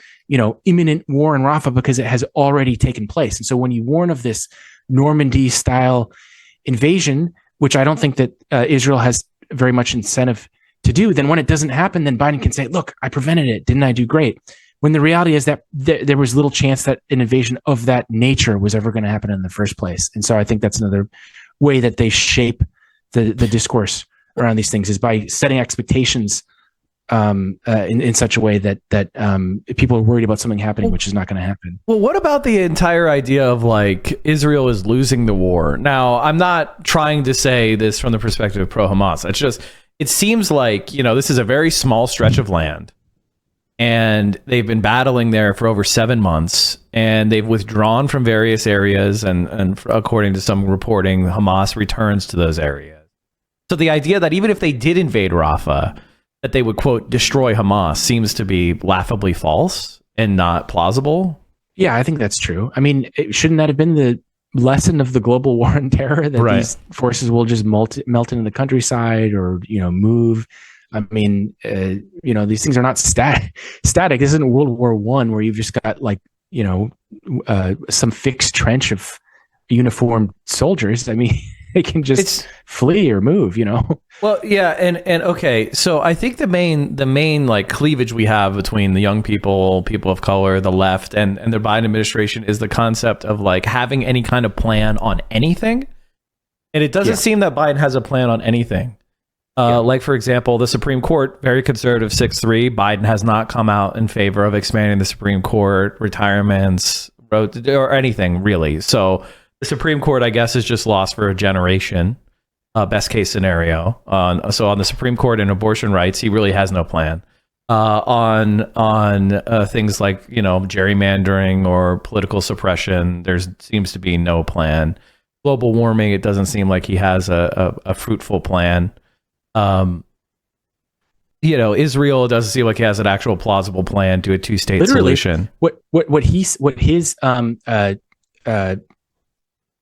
S2: imminent war in Rafah because it has already taken place. And so when you warn of this Normandy style invasion, which I don't think that Israel has very much incentive to do, then when it doesn't happen, then Biden can say, look, I prevented it. Didn't I do great? When the reality is that there was little chance that an invasion of that nature was ever going to happen in the first place. And so I think that's another way that they shape the discourse around these things, is by setting expectations in such a way that people are worried about something happening, which is not going to happen.
S1: Well, what about the entire idea of like Israel is losing the war? Now, I'm not trying to say this from the perspective of pro-Hamas. It's just, it seems like, this is a very small stretch of land, and they've been battling there for over 7 months, and they've withdrawn from various areas, and according to some reporting, Hamas returns to those areas. So the idea that even if they did invade Rafah, that they would, quote, destroy Hamas seems to be laughably false and not plausible.
S2: Yeah, I think that's true. I mean, shouldn't that have been the lesson of the global war on terror, that these forces will just melt into the countryside or, move? I mean, these things are not static. This isn't World War I where you've just got some fixed trench of uniformed soldiers. I mean, they can just flee or move,
S1: Well, yeah, and okay, so I think the main like cleavage we have between the young people of color, the left, and the Biden administration is the concept of like having any kind of plan on anything. And it doesn't seem that Biden has a plan on anything. Like, for example, the Supreme Court, very conservative 6-3. Biden has not come out in favor of expanding the Supreme Court, retirements, or anything, really. So the Supreme Court, I guess, is just lost for a generation, best case scenario. So on the Supreme Court and abortion rights, he really has no plan. On things like, gerrymandering or political suppression, there seems to be no plan. Global warming, it doesn't seem like he has a fruitful plan. Israel, doesn't seem like he has an actual plausible plan to a two-state solution.
S2: What his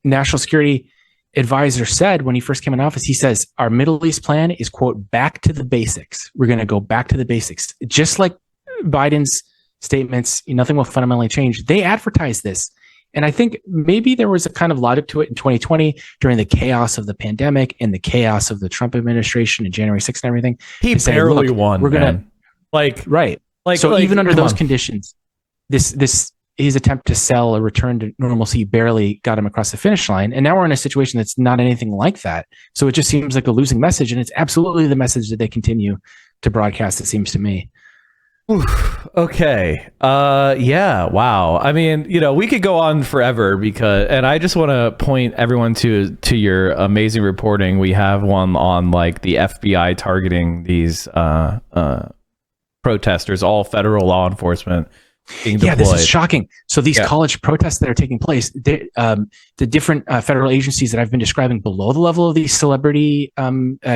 S2: national security advisor said when he first came in office, he says, our Middle East plan is, quote, back to the basics. We're going to go back to the basics. Just like Biden's statements, nothing will fundamentally change. They advertise this. And I think maybe there was a kind of logic to it in 2020 during the chaos of the pandemic and the chaos of the Trump administration and January 6th and everything.
S1: He barely won. We're going to
S2: so even under those conditions, this his attempt to sell a return to normalcy barely got him across the finish line. And now we're in a situation that's not anything like that. So it just seems like a losing message. And it's absolutely the message that they continue to broadcast, it seems to me.
S1: Okay. Yeah. Wow. I mean, we could go on forever and I just want to point everyone to your amazing reporting. We have one on like the FBI targeting these protesters, all federal law enforcement being deployed.
S2: Yeah, this is shocking. So these college protests that are taking place, the different federal agencies that I've been describing below the level of these celebrity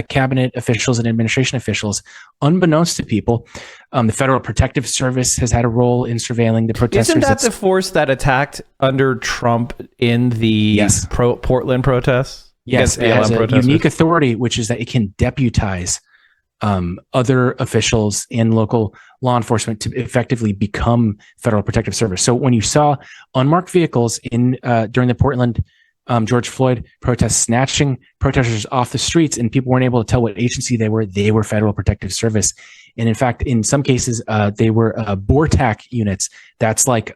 S2: cabinet officials and administration officials, unbeknownst to people, the Federal Protective Service has had a role in surveilling the protesters.
S1: Isn't that the force that attacked under Trump in the Portland protests?
S2: Yes, it has a unique authority, which is that it can deputize other officials and local law enforcement to effectively become Federal Protective Service. So when you saw unmarked vehicles during the Portland George Floyd protests snatching protesters off the streets and people weren't able to tell what agency they were Federal Protective Service. And in fact, in some cases, they were BORTAC units. That's like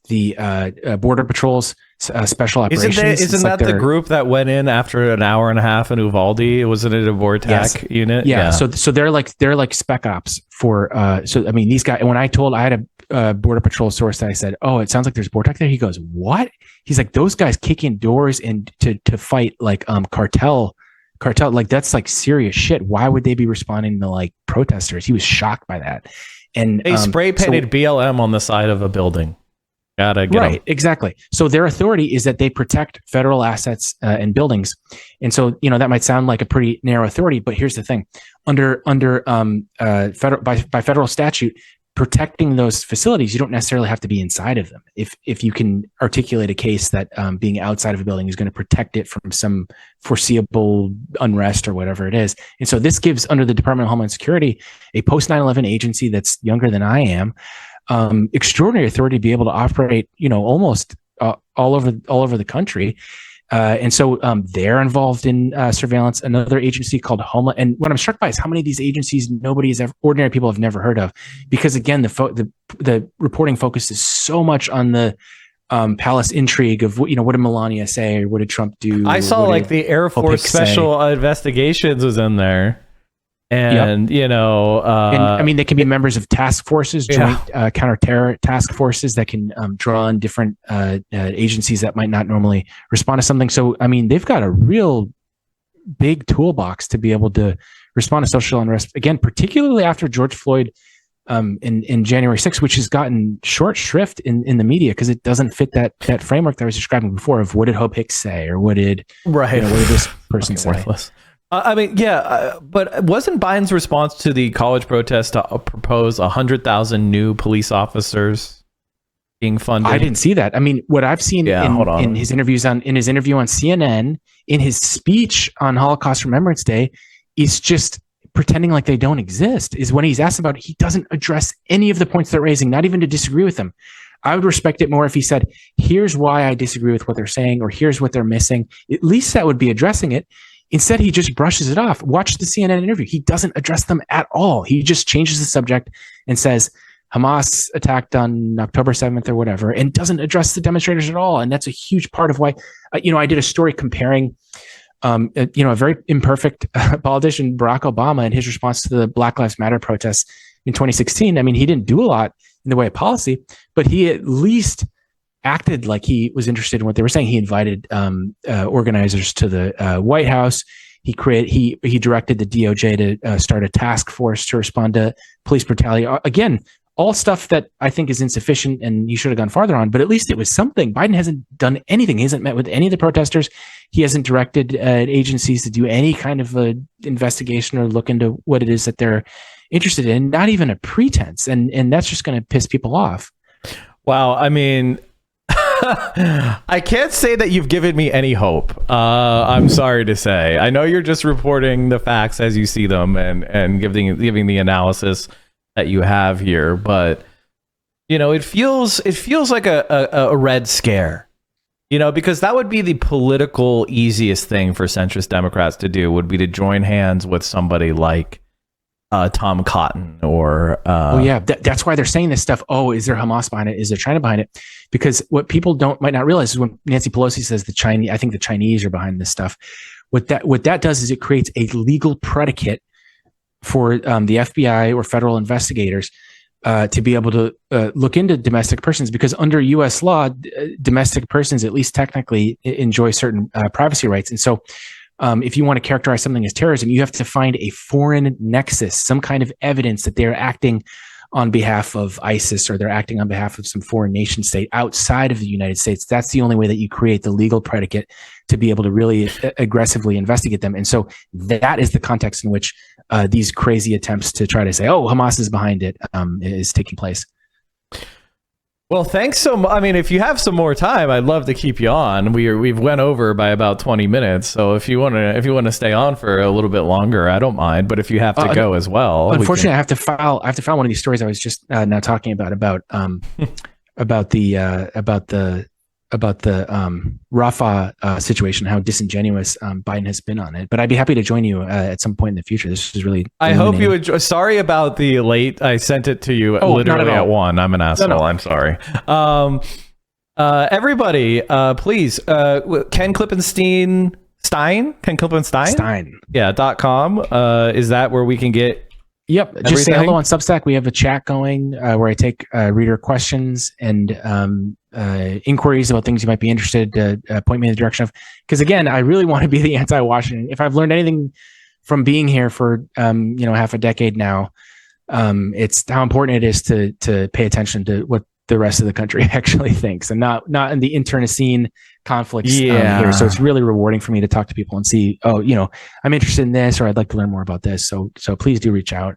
S2: the Border Patrol's special operations.
S1: Isn't that the group that went in after an hour and a half in Uvalde? Wasn't it a BORTAC unit?
S2: Yeah. So they're like spec ops for. So I mean, these guys. When I had a Border Patrol source that I said, "Oh, it sounds like there's BORTAC there." He goes, "What?" He's like, "Those guys kick in doors and to fight like cartel. Like that's like serious shit. Why would they be responding to like protesters?" He was shocked by that. And
S1: they spray painted BLM on the side of a building. Right,
S2: exactly. So their authority is that they protect federal assets and buildings, and so that might sound like a pretty narrow authority, but here's the thing: under by federal statute, protecting those facilities, you don't necessarily have to be inside of them. If you can articulate a case that being outside of a building is going to protect it from some foreseeable unrest or whatever it is, and so this gives under the Department of Homeland Security, a post 9/11 agency that's younger than I am, extraordinary authority to be able to operate, almost all over the country. And so they're involved in surveillance. Another agency called Homeland. And what I'm struck by is how many of these agencies ordinary people have never heard of, because again, the reporting focuses so much on the palace intrigue of what did Melania say or what did Trump do?
S1: I saw like the Air Force Special Investigations was in there. And and I
S2: mean, they can be members of task forces, joint counterterror task forces that can draw on different agencies that might not normally respond to something. So, I mean, they've got a real big toolbox to be able to respond to social unrest, again, particularly after George Floyd in January 6th, which has gotten short shrift in the media because it doesn't fit that framework that I was describing before of what did Hope Hicks say or what did what did this person say? Worthless.
S1: But wasn't Biden's response to the college protest to propose 100,000 new police officers being funded?
S2: I didn't see that. I mean, what I've seen in his interview on CNN, in his speech on Holocaust Remembrance Day, is just pretending like they don't exist. Is when he's asked about it, he doesn't address any of the points they're raising, not even to disagree with them. I would respect it more if he said, "Here's why I disagree with what they're saying," or "Here's what they're missing." At least that would be addressing it. Instead, he just brushes it off. Watch the CNN interview. He doesn't address them at all. He just changes the subject and says, Hamas attacked on October 7th or whatever, and doesn't address the demonstrators at all. And that's a huge part of why, I did a story comparing a very imperfect politician, Barack Obama, in his response to the Black Lives Matter protests in 2016. I mean, he didn't do a lot in the way of policy, but he at least acted like he was interested in what they were saying. He invited organizers to the White House. He directed the DOJ to start a task force to respond to police brutality. Again, all stuff that I think is insufficient and he should have gone farther on, but at least it was something. Biden hasn't done anything. He hasn't met with any of the protesters. He hasn't directed agencies to do any kind of investigation or look into what it is that they're interested in, not even a pretense. And that's just going to piss people off.
S1: Wow. I mean, I can't say that you've given me any hope. I'm sorry to say. I know you're just reporting the facts as you see them and giving the analysis that you have here, but it feels like a red scare, because that would be the political easiest thing for centrist Democrats to do, would be to join hands with somebody like Tom Cotton or
S2: that's why they're saying this stuff. Oh, is there Hamas behind it? Is there China behind it? Because what people might not realize is when Nancy Pelosi says I think the Chinese are behind this stuff. What that does is it creates a legal predicate for the FBI or federal investigators to be able to look into domestic persons, because under U.S. law, domestic persons, at least technically, enjoy certain privacy rights. And so if you want to characterize something as terrorism, you have to find a foreign nexus, some kind of evidence that they're acting on behalf of ISIS or they're acting on behalf of some foreign nation state outside of the United States. That's the only way that you create the legal predicate to be able to really aggressively investigate them. And so that is the context in which these crazy attempts to try to say, oh, Hamas is behind it, is taking place.
S1: Well, thanks so much. I mean, if you have some more time, I'd love to keep you on. We've went over by about 20 minutes, so if you want to stay on for a little bit longer, I don't mind. But if you have to go as well,
S2: unfortunately, I have to file one of these stories I was just now talking about the Rafah situation, how disingenuous Biden has been on it. But I'd be happy to join you at some point in the future. This is really.
S1: I hope you enjoy. Sorry about the late. I sent it to you literally at 1. I'm an asshole. No. I'm sorry. Everybody, please, Ken Klippenstein. Yeah, .com. Is that where we can get?
S2: Yep. Everything? Just say hello on Substack. We have a chat going where I take reader questions and inquiries about things you might be interested to point me in the direction of. Because again, I really want to be the anti-Washington. If I've learned anything from being here for half a decade now, it's how important it is to pay attention to what the rest of the country actually thinks, and not in the internecine conflicts here. So it's really rewarding for me to talk to people and see, I'm interested in this, or I'd like to learn more about this. So please do reach out.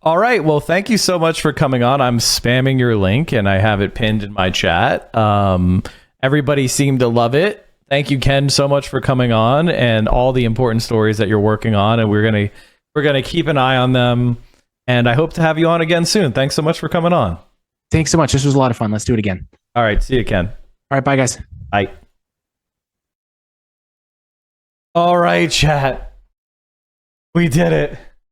S1: All right. Well, thank you so much for coming on. I'm spamming your link and I have it pinned in my chat. Everybody seemed to love it. Thank you, Ken, so much for coming on and all the important stories that you're working on. And we're gonna keep an eye on them. And I hope to have you on again soon. Thanks so much for coming on.
S2: Thanks so much. This was a lot of fun. Let's do it again.
S1: All right. See you, Ken.
S2: All right. Bye, guys.
S1: Bye. All right, chat. We did it.